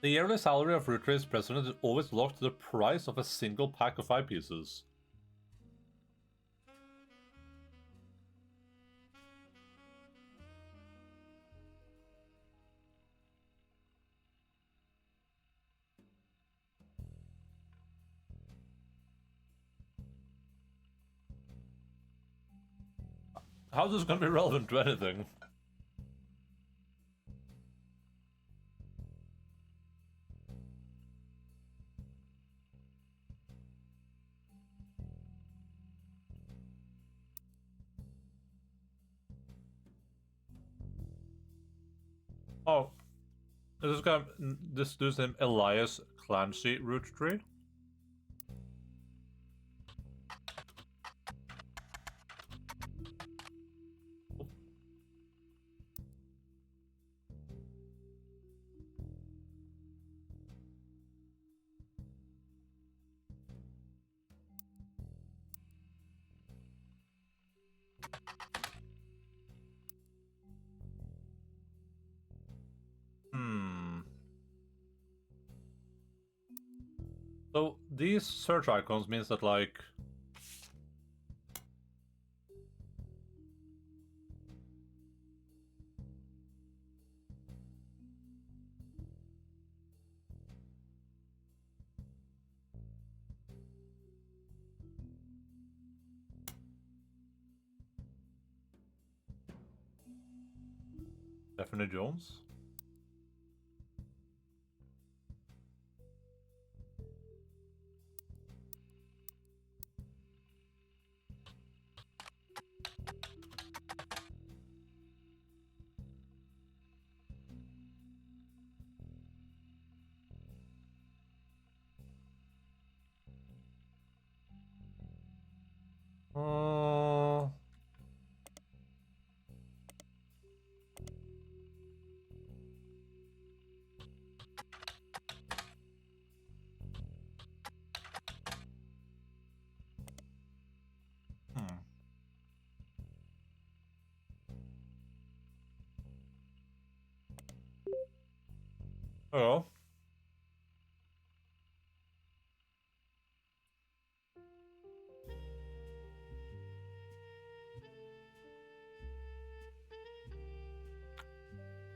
The yearly salary of Roottrees president is always locked to the price of a single pack of 5 pieces. How's this gonna be relevant to anything? Oh, this dude's name Elias Clancy Roottree. So these search icons means that like Stephanie Jones. Oh.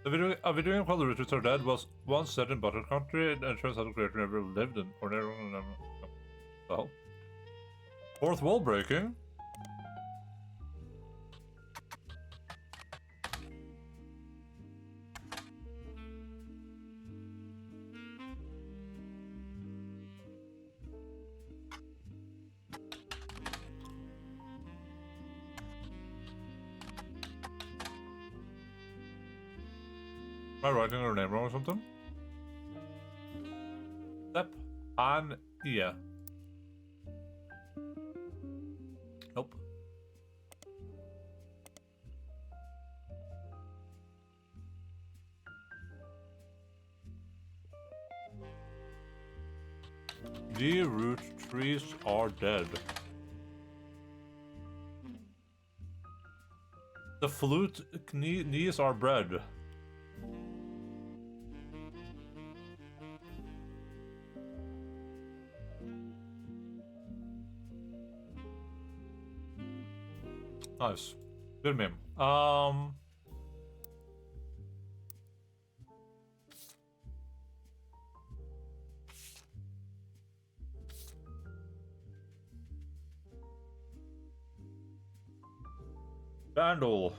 A video game called The Roottrees Are Dead was once set in Butter Country and turns out the creator never lived in or never. Well. Fourth wall breaking. Am I writing her name wrong or something? Step on yeah. Nope. The Roottrees are dead. The flute knees are bread. Nice. Good meme. Vandal.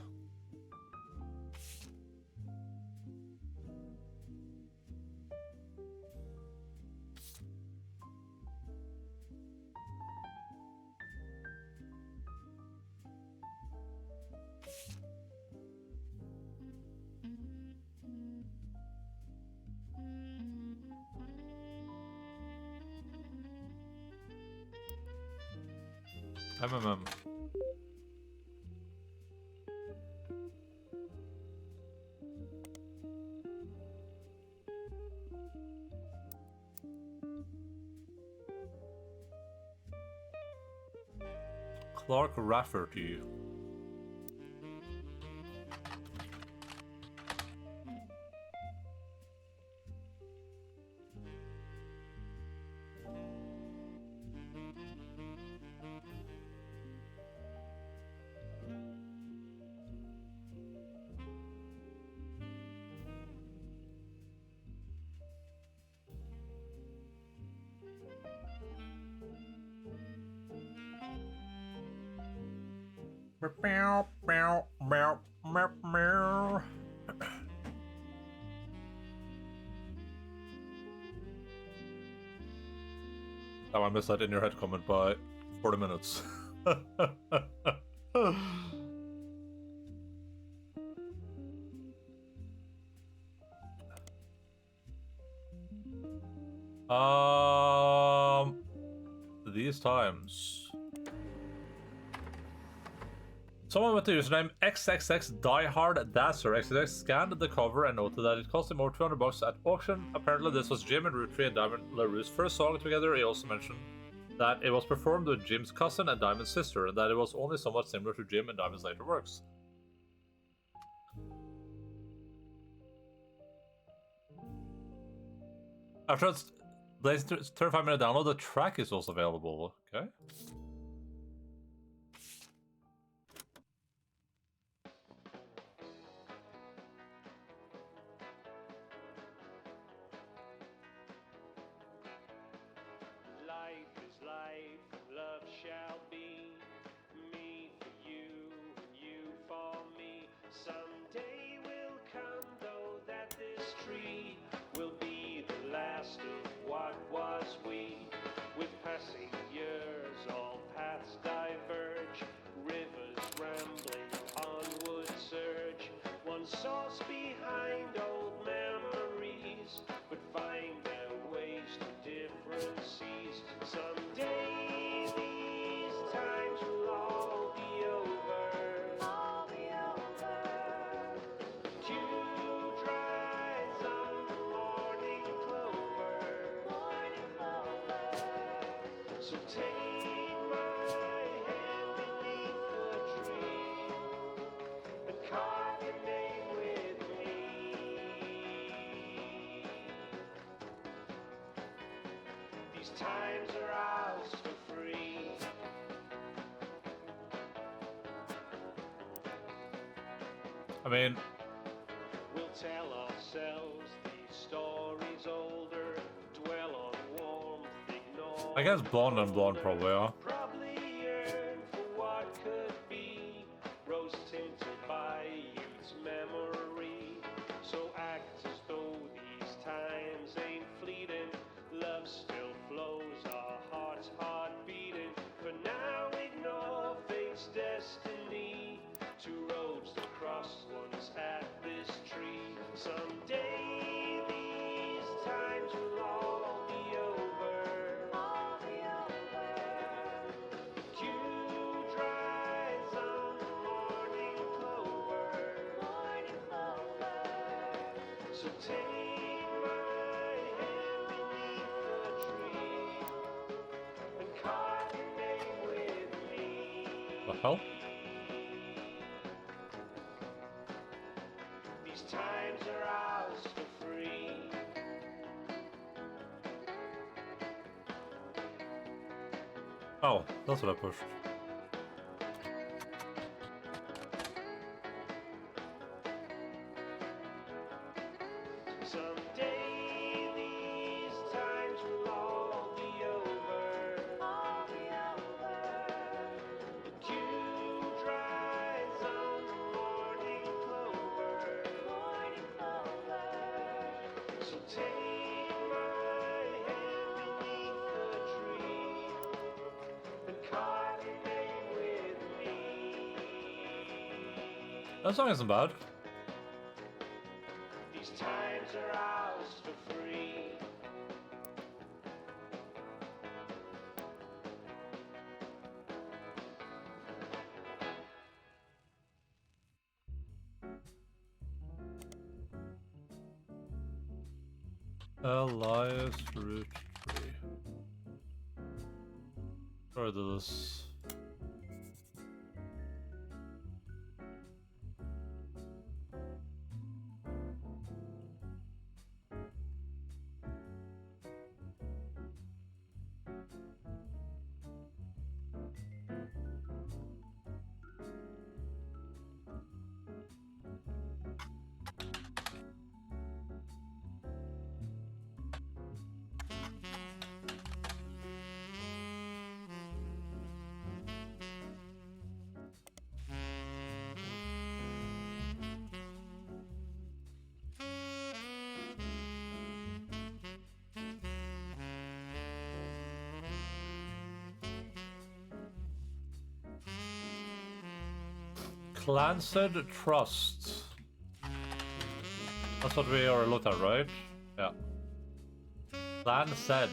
MMM. Clark Rafferty. Meow, meow, meow, meow, meow. Oh, I missed that in your head comment by 40 minutes. These times. Someone with the username XXXDieHardDasser scanned the cover and noted that it cost him over $200 at auction. Apparently, this was Jim and Roottrees and Diamond LaRue's first song together. He also mentioned that it was performed with Jim's cousin and Diamond's sister, and that it was only somewhat similar to Jim and Diamond's later works. After its 35-minute download, the track is also available. Okay. Life is life, love shall be. Me for you, and you for me. Someday will come, though, that this tree will be the last of what was we. With passing years, all paths diverge. Rivers rambling, onward surge. One source behind old memories, but find their ways to different seas. Someday these times will all be over. All be over. Dew dries on the morning clover. Morning clover. So take my hand beneath the tree and carve your name with me. These times are ours for free. I mean, We'll tell ourselves these stories older, dwell on warmth, ignore. I guess blonde and blonde probably are. Probably yearn for what could be, rose tinted by youth's memory. So act as though these times ain't fleeting. Love still flows, our hearts heart beating. For now, ignore fate's destiny. Two roads that cross once at this tree. Someday these times will all be over. All be over. Dew dries on the morning clover. Morning clover. So take my hand beneath the tree and carve your name with me. The hell? These times are ours for free. Oh, that's what I pushed. Someday these times will all be over. All be over. The dew dries on the morning clover. Morning clover. So take my hand beneath the tree and carve your name with me. That song isn't bad. These times are ours for free. Elias Roottrees. Or this. Lancet Trust. That's what we already looked at, right? Yeah. Lancet.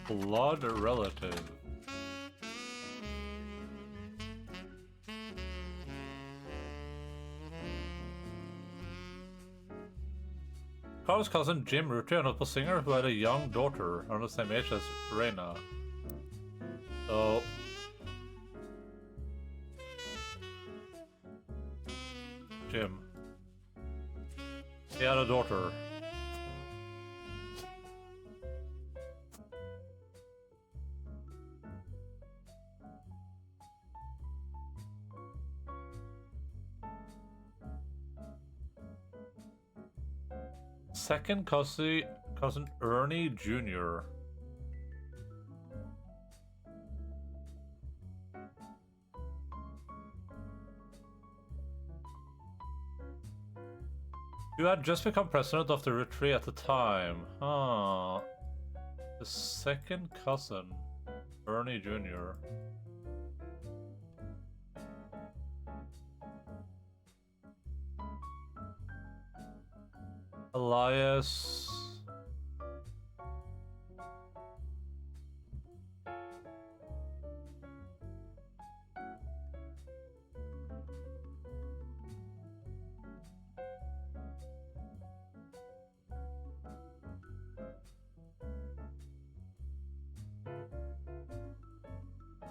Blood relative. Carl's cousin Jim Roottrees, an opera singer who had a young daughter around the same age as Reina. So... Jim. He had a daughter. Second cousin Ernie Jr. You had just become president of the Roottrees at the time. Huh. The second cousin Ernie Jr. Elias.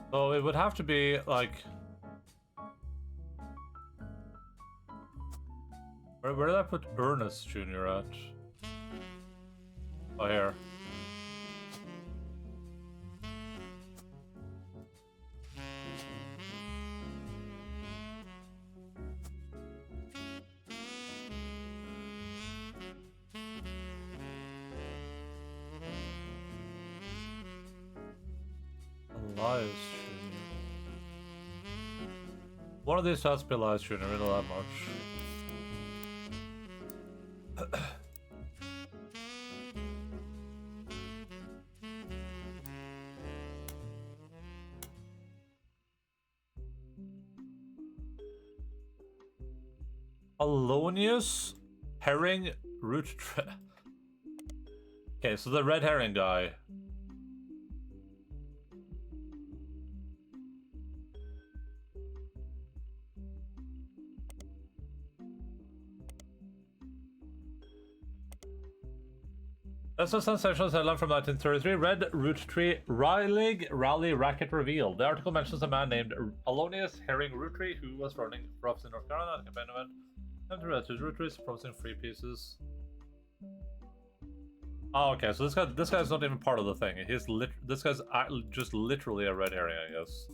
So it would have to be like... Where did I put Ernest Jr. at? Oh, here. Elias Jr. One of these has to be Elias Jr., we know that much. Alonius Herring Roottrees. Okay, so the red herring guy. That's a sensational headline from 1933. Red Roottree Rally Racket revealed. The article mentions a man named Alonius Herring Roottrees who was running for office in North Carolina at a campaign event. And to Red Rootrees promising free pieces. Oh, okay. So this guy's not even part of the thing. This guy's just literally a red herring, I guess.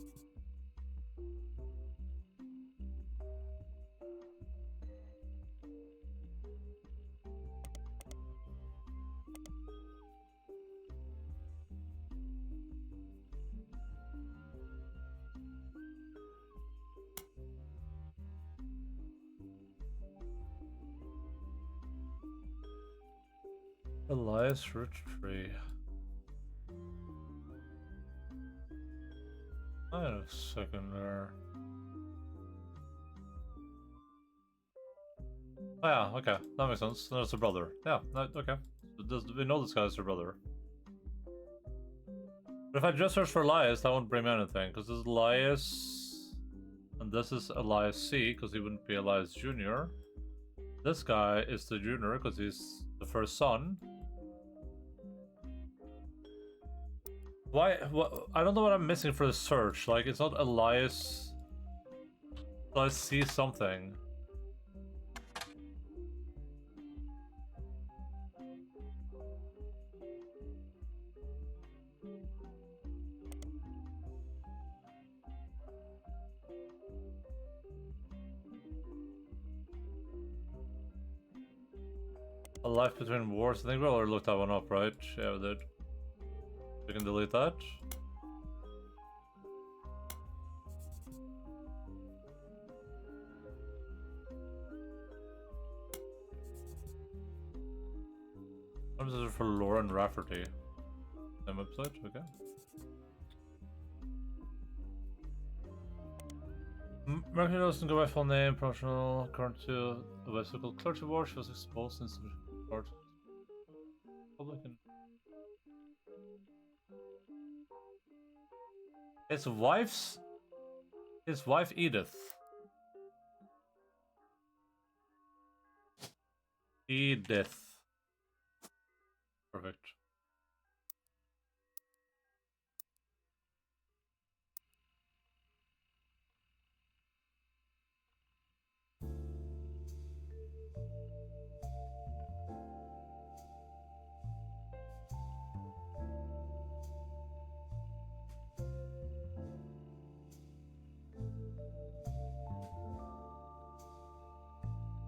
Elias Roottrees. Wait a second there. Oh yeah, okay, that makes sense. That's a brother. Yeah, okay. We know this guy's her brother. But if I just search for Elias, that won't bring me anything, because this is Elias, and this is Elias C, because he wouldn't be Elias Jr. This guy is the junior, because he's the first son. Why? What? I don't know what I'm missing for the search. Like, it's not Elias. Elias C something. A life between wars. I think we already looked that one up, right? Yeah, we did. We can delete that. This is for Lauren Rafferty. Same website, okay. Mercury doesn't go by full name, professional, according to the website called Clergy War. She was exposed in some court. Public and his wife Edith. Edith. Perfect.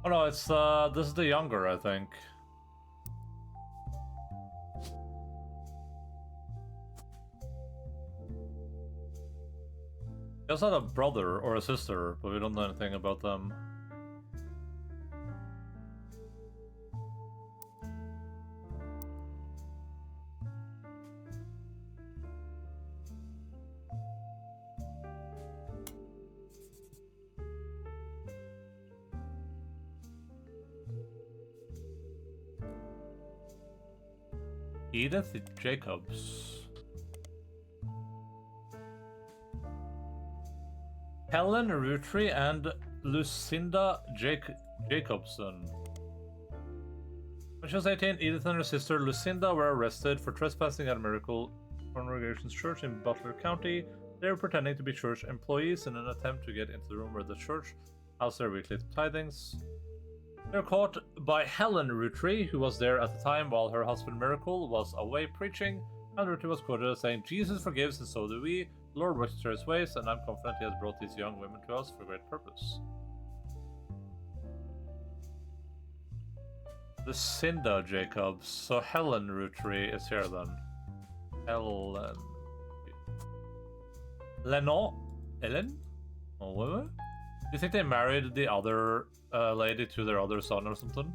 Oh no, it's this is the younger, I think. He also had a brother or a sister, but we don't know anything about them. Edith Jacobs. Helen Roottrees and Lucinda Jacobson. When she was 18, Edith and her sister Lucinda were arrested for trespassing at a Miracle Congregation's church in Butler County. They were pretending to be church employees in an attempt to get into the room where the church housed their weekly tithings. They were caught by Helen Roottrees, who was there at the time while her husband Miracle was away preaching, and Roottrees was quoted as saying, "Jesus forgives and so do we. The Lord works through his ways, and I'm confident he has brought these young women to us for a great purpose." Lucinda Jacobs. So Helen Roottrees is here then. Helen. Ellen? Oh, what? Do you think they married the other lady to their other son or something?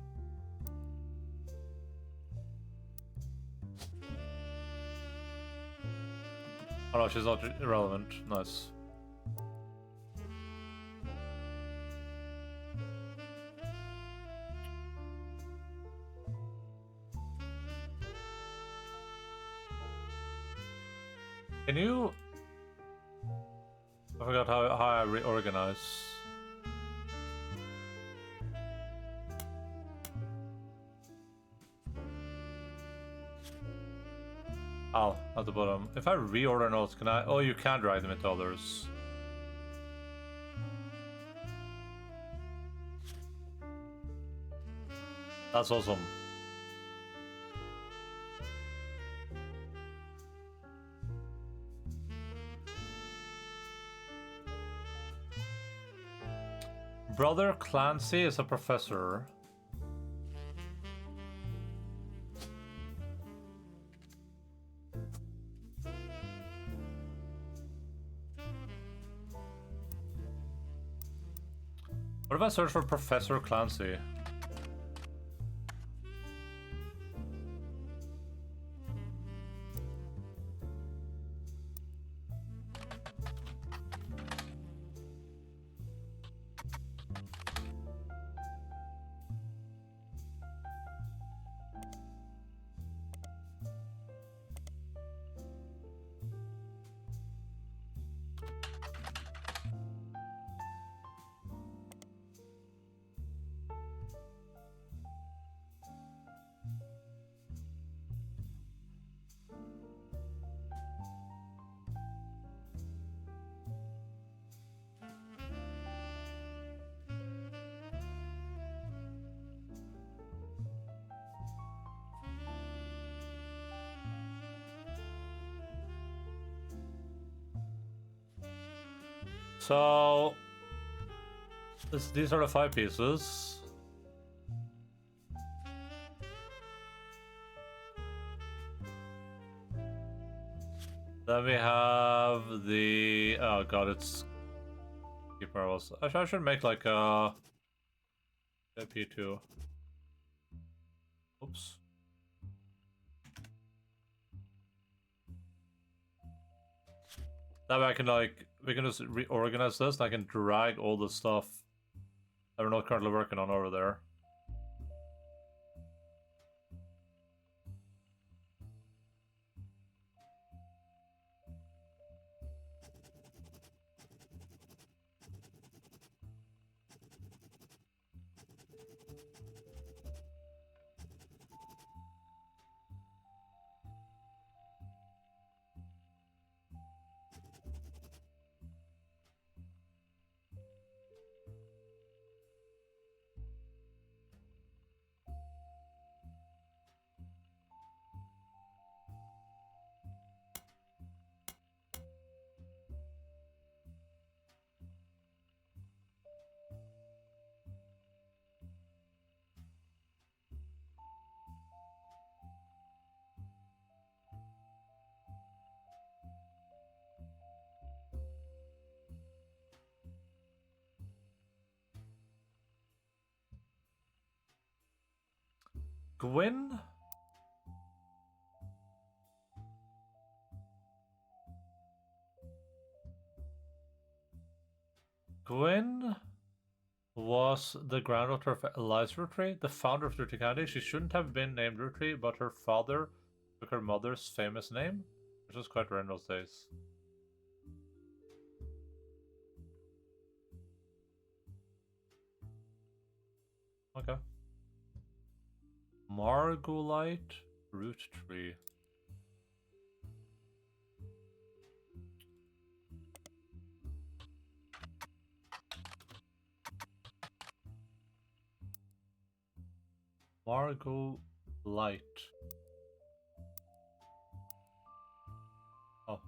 Oh no, she's not irrelevant. Nice. Can you... I forgot how I reorganize. Oh, at the bottom. If I reorder notes, can I... Oh, you can drag them into others. That's awesome. Brother Clancy is a professor. What if I search for Professor Clancy? So these are the 5 pieces. Then we have the... Oh god, it's... I should make like a P2. Oops. That way I can like, we can just reorganize this and I can drag all the stuff that we're not currently working on over there. Gwyn? Gwyn was the granddaughter of Elias Roottrie, the founder of Roottrie County. She shouldn't have been named Roottrie, but her father took her mother's famous name, which was quite rare in those days. Okay. Margolite root tree. Margolite. Oh.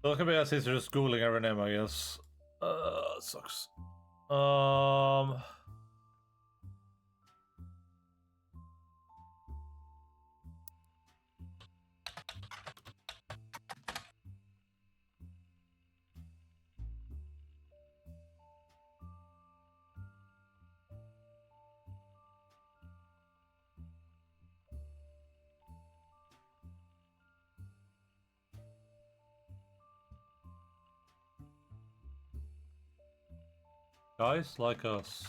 So it can be as easy as Googling every name, I guess. Sucks. Guys like us.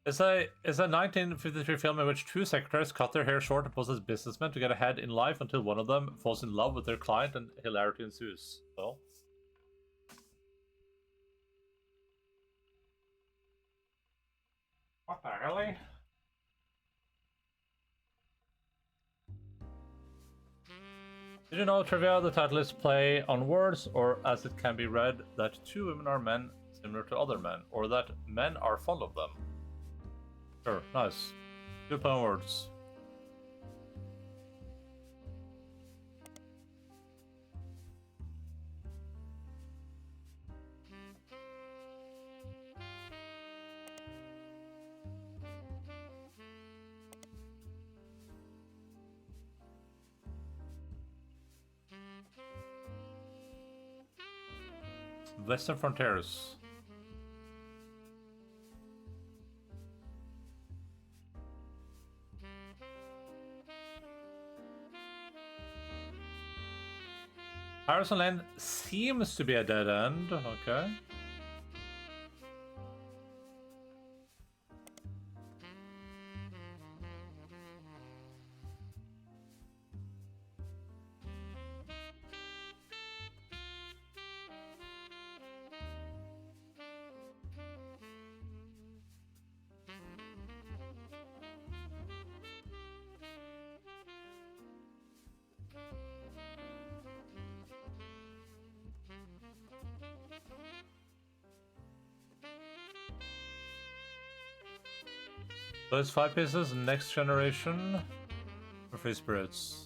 It's a 1953 film in which two secretaries cut their hair short and pose as businessmen to get ahead in life until one of them falls in love with their client and hilarity ensues. So. What the hell? Did you know, trivia, the title is play on words, or as it can be read, that two women are men similar to other men, or that men are fond of them? Sure, nice. Good play on words. Western Frontiers. Harrison Lane seems to be a dead end. Okay. Those 5 pieces, next generation for free spirits.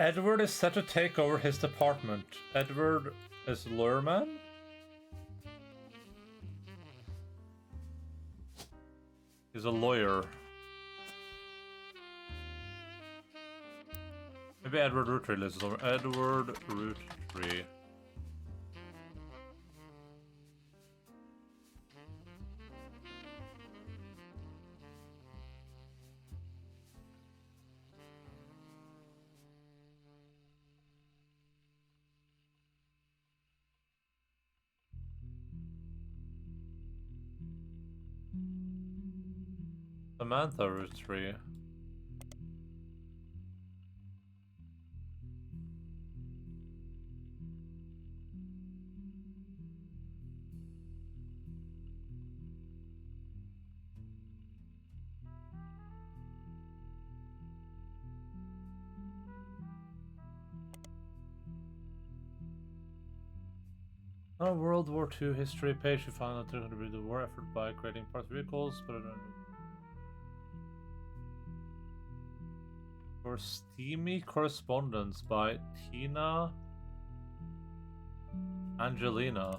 Edward is set to take over his department. Edward is a lawyer man? He's a lawyer. Maybe Edward Roottrees lives over. Edward Roottrees. Samantha Roottrees. On a World War II history page, you found that there could be the war effort by creating parts vehicles, but for steamy correspondence by Tina Angelina.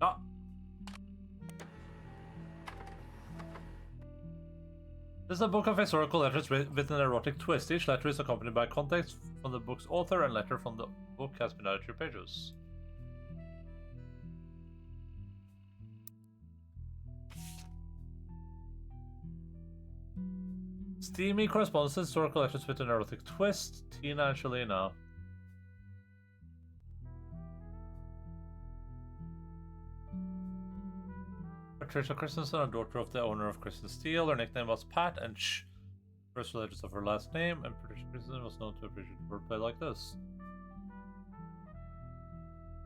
Ah. This is a book of historical letters with an erotic twist. Each letter is accompanied by context from the book's author, and letter from the book has been added to your pages. Steamy correspondence, historical letters with an erotic twist. Tina Angelina. Patricia Christensen, a daughter of the owner of Kristen Steele. Her nickname was Pat, and first letters of her last name, and Patricia Christensen was known to appreciate wordplay like this.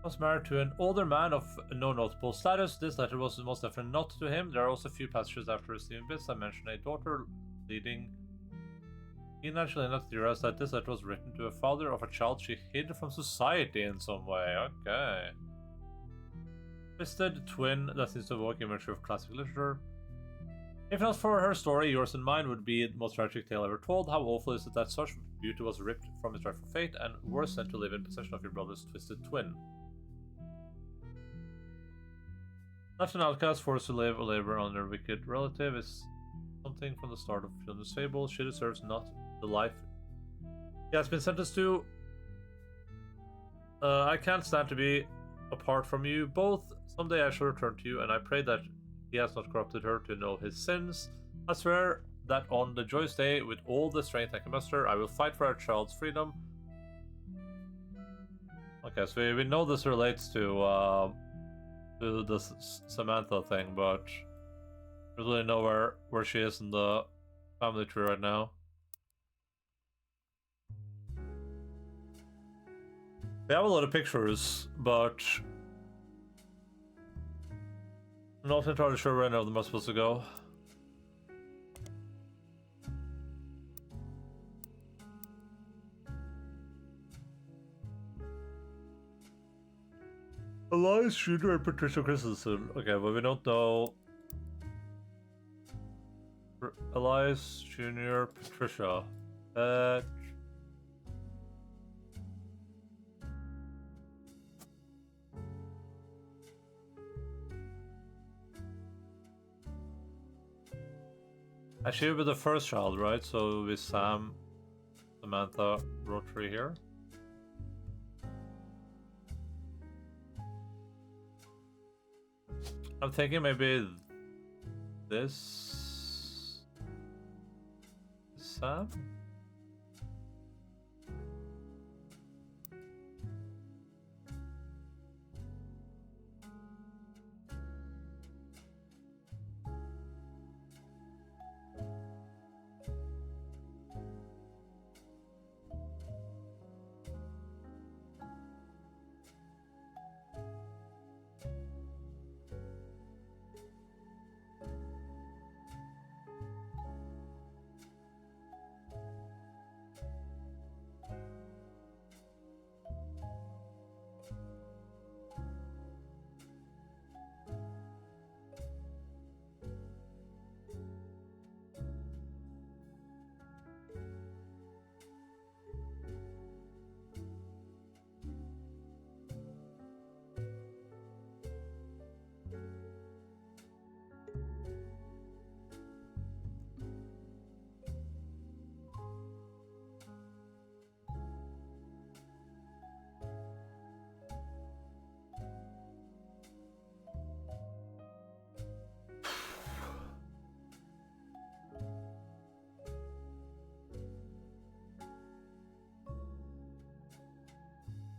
Was married to an older man of no notable status. This letter was most definitely not to him. There are also a few passages after receiving this. I mentioned a daughter leading Tina Angelina theorized that this letter was written to a father of a child she hid from society in some way. Okay. Twisted twin that seems to evoke imagery of classic literature. If not for her story, yours and mine would be the most tragic tale ever told. How awful is it that such beauty was ripped from its rightful fate, and worse than to live in possession of your brother's twisted twin? Left an outcast, forced to live or labor under a wicked relative is something from the start of children's fable. She deserves not the life he has been sentenced to. I can't stand to be apart from you both. Someday I shall return to you, and I pray that he has not corrupted her to know his sins. I swear that on the joyous day, with all the strength I can muster, I will fight for our child's freedom. Okay, so we know this relates to the Samantha thing, but I don't really know where she is in the family tree right now. We have a lot of pictures, but I'm not entirely sure where any of them are supposed to go. Elias Jr. and Patricia Christensen. Okay, but we don't know. Elias Jr. Patricia. Actually, with the first child, right? So with Sam, Samantha, Roottrees here. I'm thinking maybe this Sam?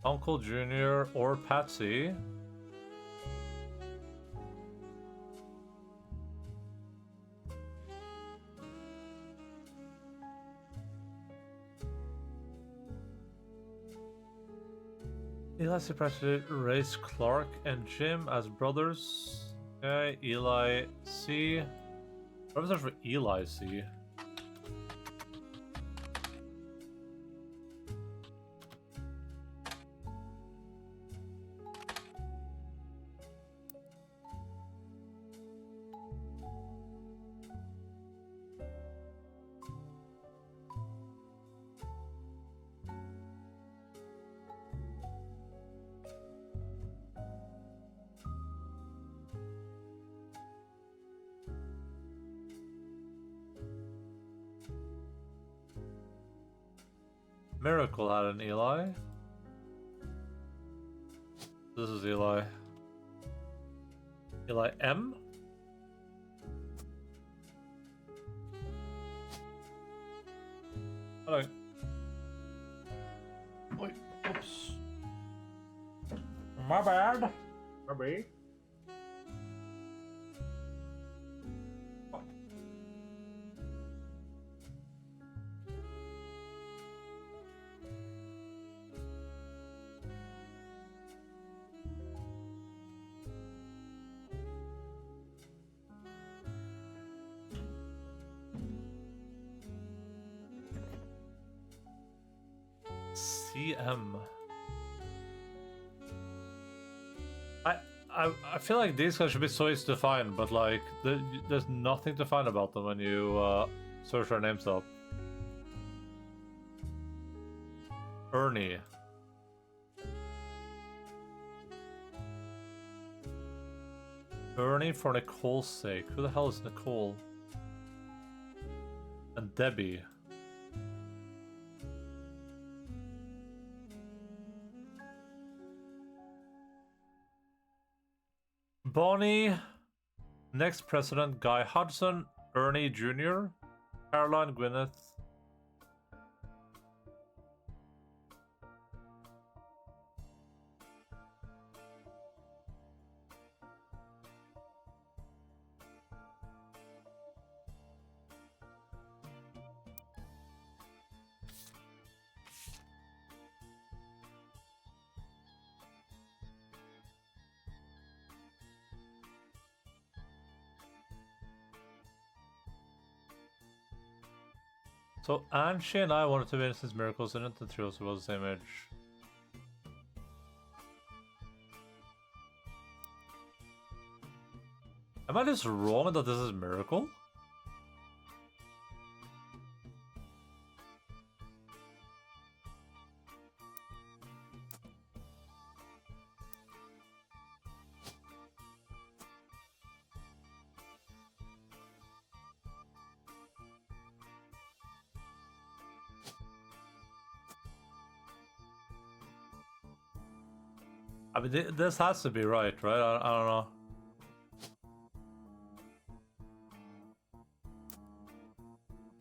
Uncle Junior or Patsy. Eli separated Race Clark and Jim as brothers. Okay, Eli C. What was that for Eli C? Miracle had an Eli. This is Eli. Eli M? Hello. Wait, oops. My bad. Maybe. CM. I feel like these guys should be so easy to find, but like there's nothing to find about them when you search their names up. Ernie. Ernie for Nicole's sake. Who the hell is Nicole? And Debbie. Bonnie, next president Guy Hudson, Ernie Jr., Caroline Gwyneth. So Angie and I wanted to witness miracles, and the three of us was the same age. Am I just wrong that this is miracle? I mean, this has to be right? I don't know.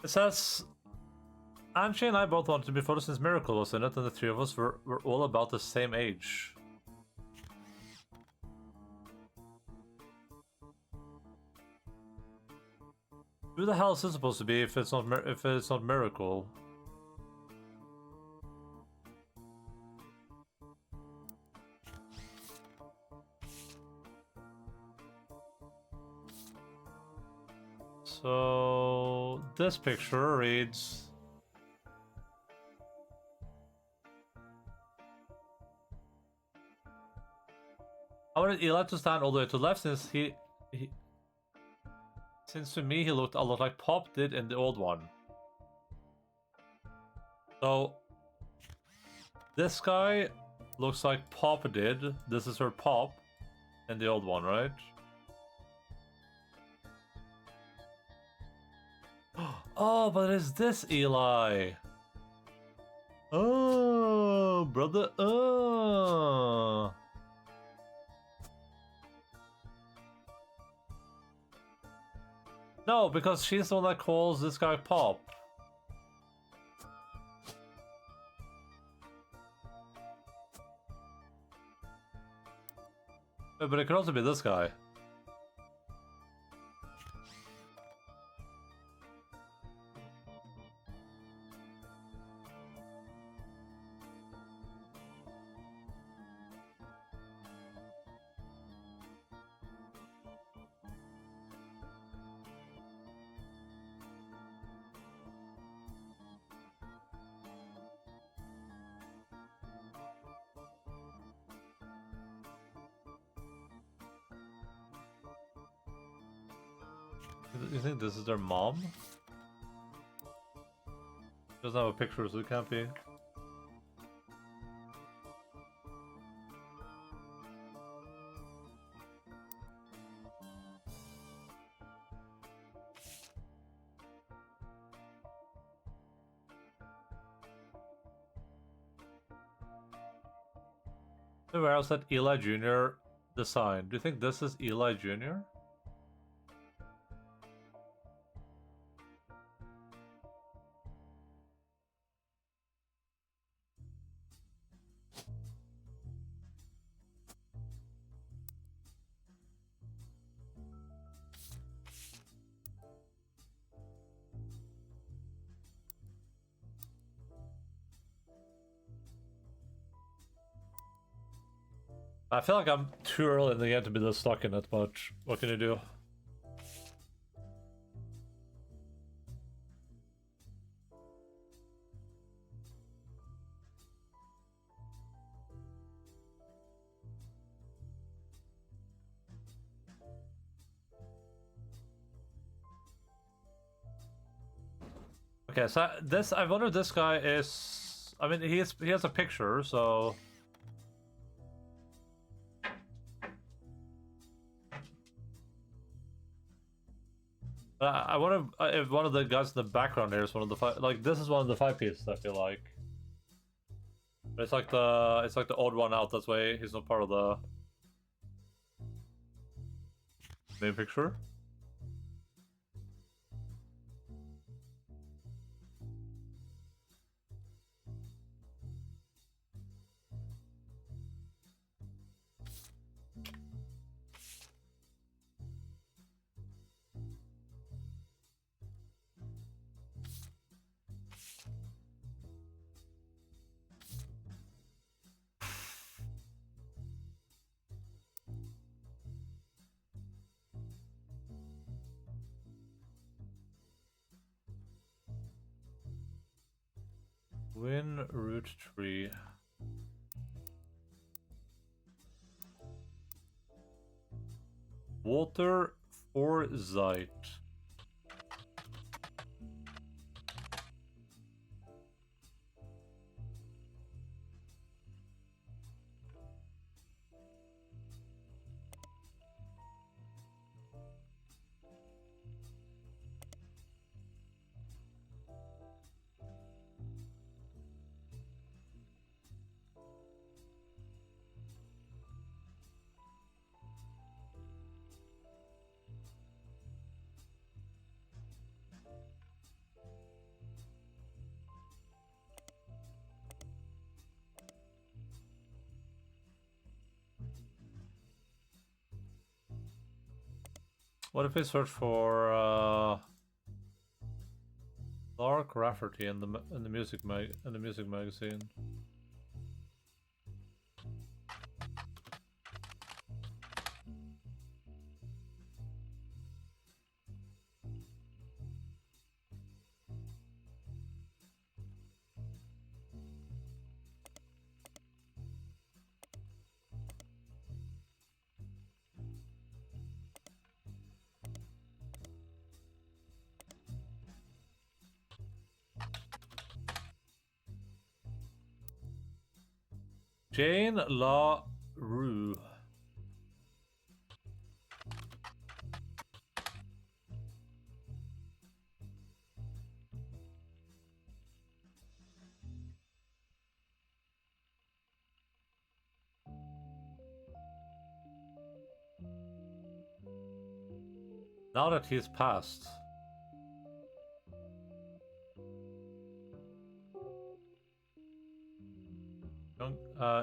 It says, Angie and I both wanted to be photos since Miracle was in it, and the three of us were all about the same age. Who the hell is this supposed to be if it's not Miracle? So this picture reads I wanted Eli to stand all the way to the left since since to me he looked a lot like Pop did in the old one. So this guy looks like Pop did. This is her Pop in the old one, right? Oh, but is this Eli? Oh, brother. Oh. No, because she's the one that calls this guy Pop. But it could also be this guy. You think this is their mom? Doesn't have a picture, so it can't be. Where else that Eli Jr. design? Do you think this is Eli Jr.? I feel like I'm too early in the game to be this stuck in it, but what can you do? Okay, so this, I wonder if this guy is, I mean, he has a picture, so I wonder if one of the guys in the background here is one of the five. Like, this is one of the 5 pieces, I feel like. But it's like the odd one out. That's why he's not part of the main picture. Win root tree. Water Foresight. What if we search for Lark Rafferty in the music magazine? Jane La Rue. Now that he's passed.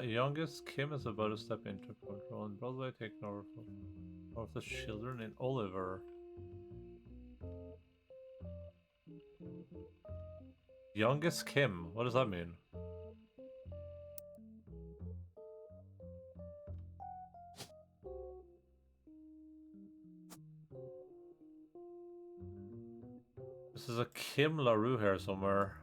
Youngest Kim is about to step into control and Broadway taking over of the children in Oliver. Youngest Kim, what does that mean? This is a Kim LaRue here somewhere.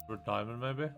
For Diamond, maybe?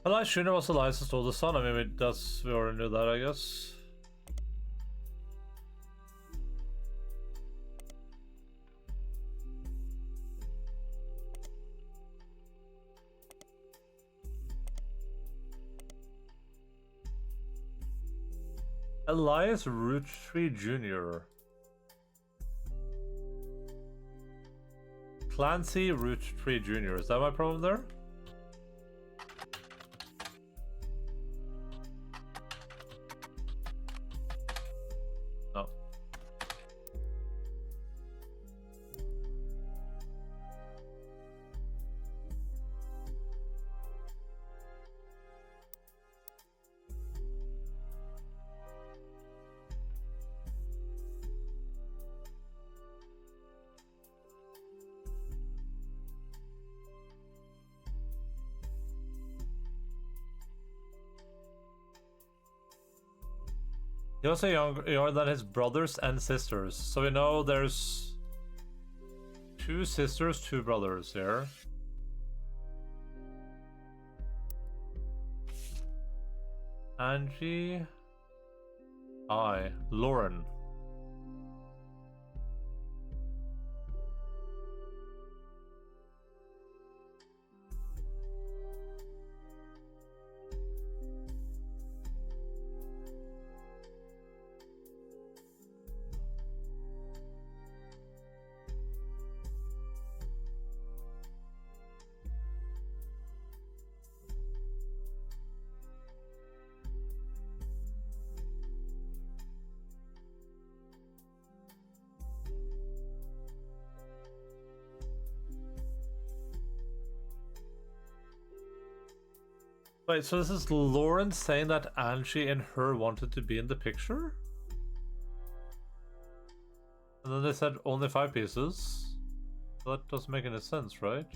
Elias Jr. was Elias stole the sun. I mean, we already knew that, I guess. Elias Roottrees Jr. Clancy Roottrees Jr. Is that my problem there? No. He was younger than his brothers and sisters. So we know there's 2 sisters, 2 brothers here. Angie. Lauren. Wait, so this is Lauren saying that Angie and her wanted to be in the picture? And then they said only 5 pieces? So that doesn't make any sense, right?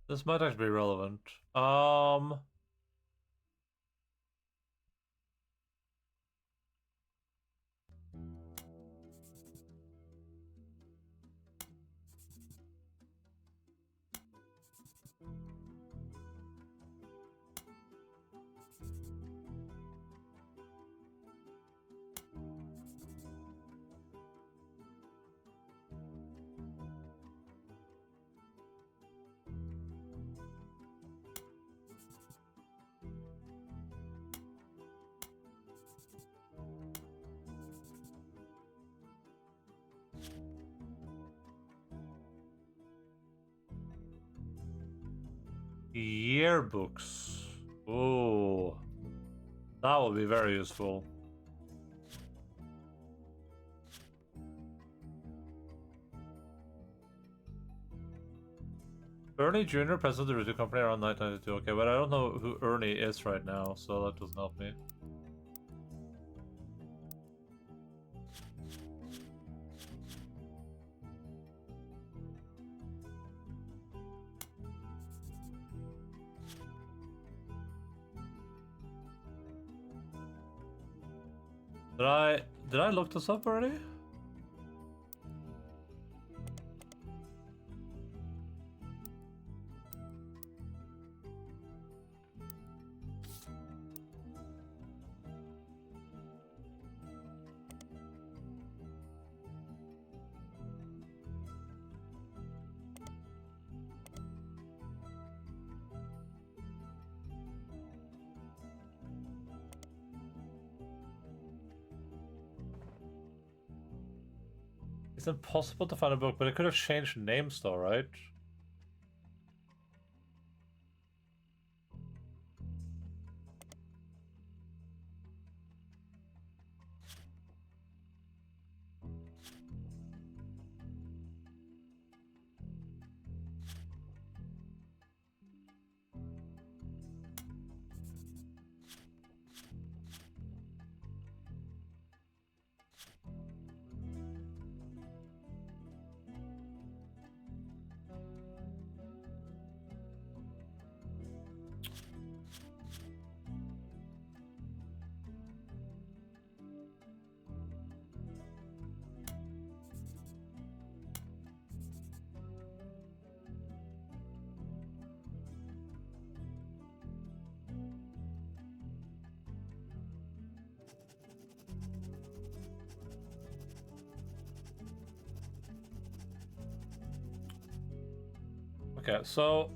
This might actually be relevant. Yearbooks. Oh, that would be very useful. Ernie Jr., president of the Roottrees company around 1992. Okay, but I don't know who Ernie is right now, so that doesn't help me. Did I look this up already? It's impossible to find a book, but it could have changed names though, right? Okay, so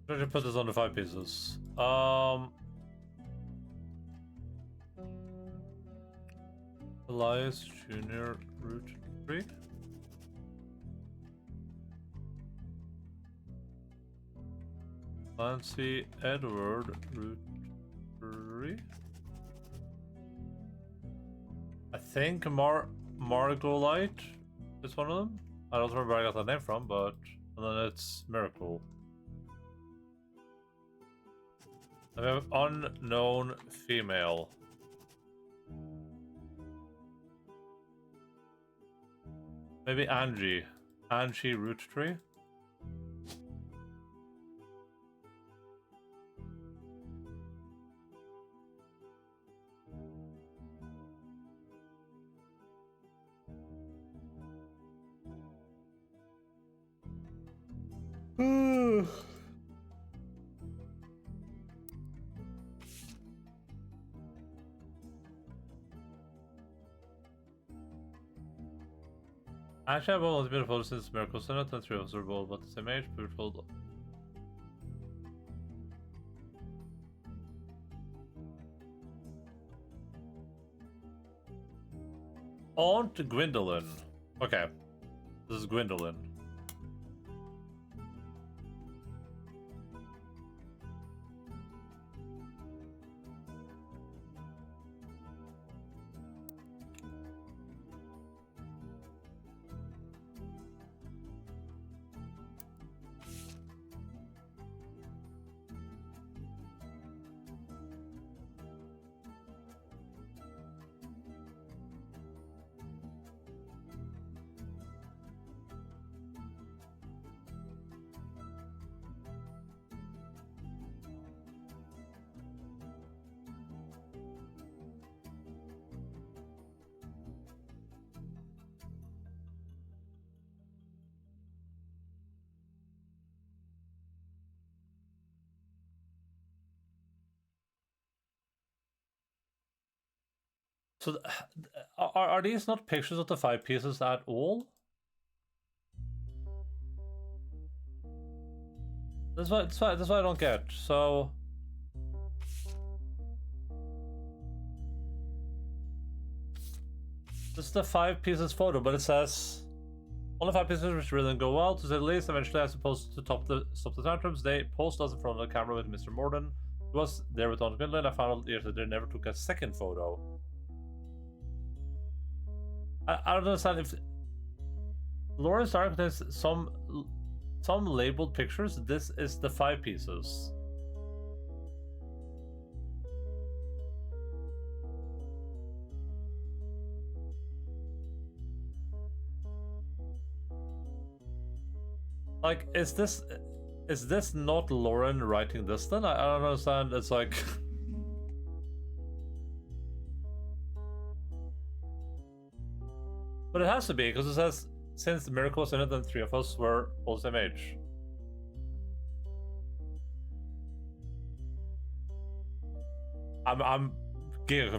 I should put this on the 5 pieces. Elias Jr. Roottrees. Nancy Edward Roottrees. I think Margolite is one of them. I don't remember where I got that name from, but and then it's Miracle. I have unknown female. Maybe Angie. Angie Roottrees. Actually, I've always been beautiful since Miracle Senate and 3 of us are both about the same age, beautiful. Aunt Gwendolyn. Okay. This is Gwendolyn. So, are these not pictures of the 5 pieces at all? That's what I don't get. So, this is the 5 pieces photo, but it says only 5 pieces which really didn't go well. To say the least, eventually I suppose to stop the tantrums. They posed us in front of the camera with Mr. Morden. He was there with Don Quinlan. I found out later that they never took a second photo. I don't understand if Lauren's diary contains some labeled pictures. This is the 5 pieces. Like, is this not Lauren writing this then? I don't understand. It's like but it has to be, because it says since the miracle was in it, then 3 of us were all the same age. I'm giga confused.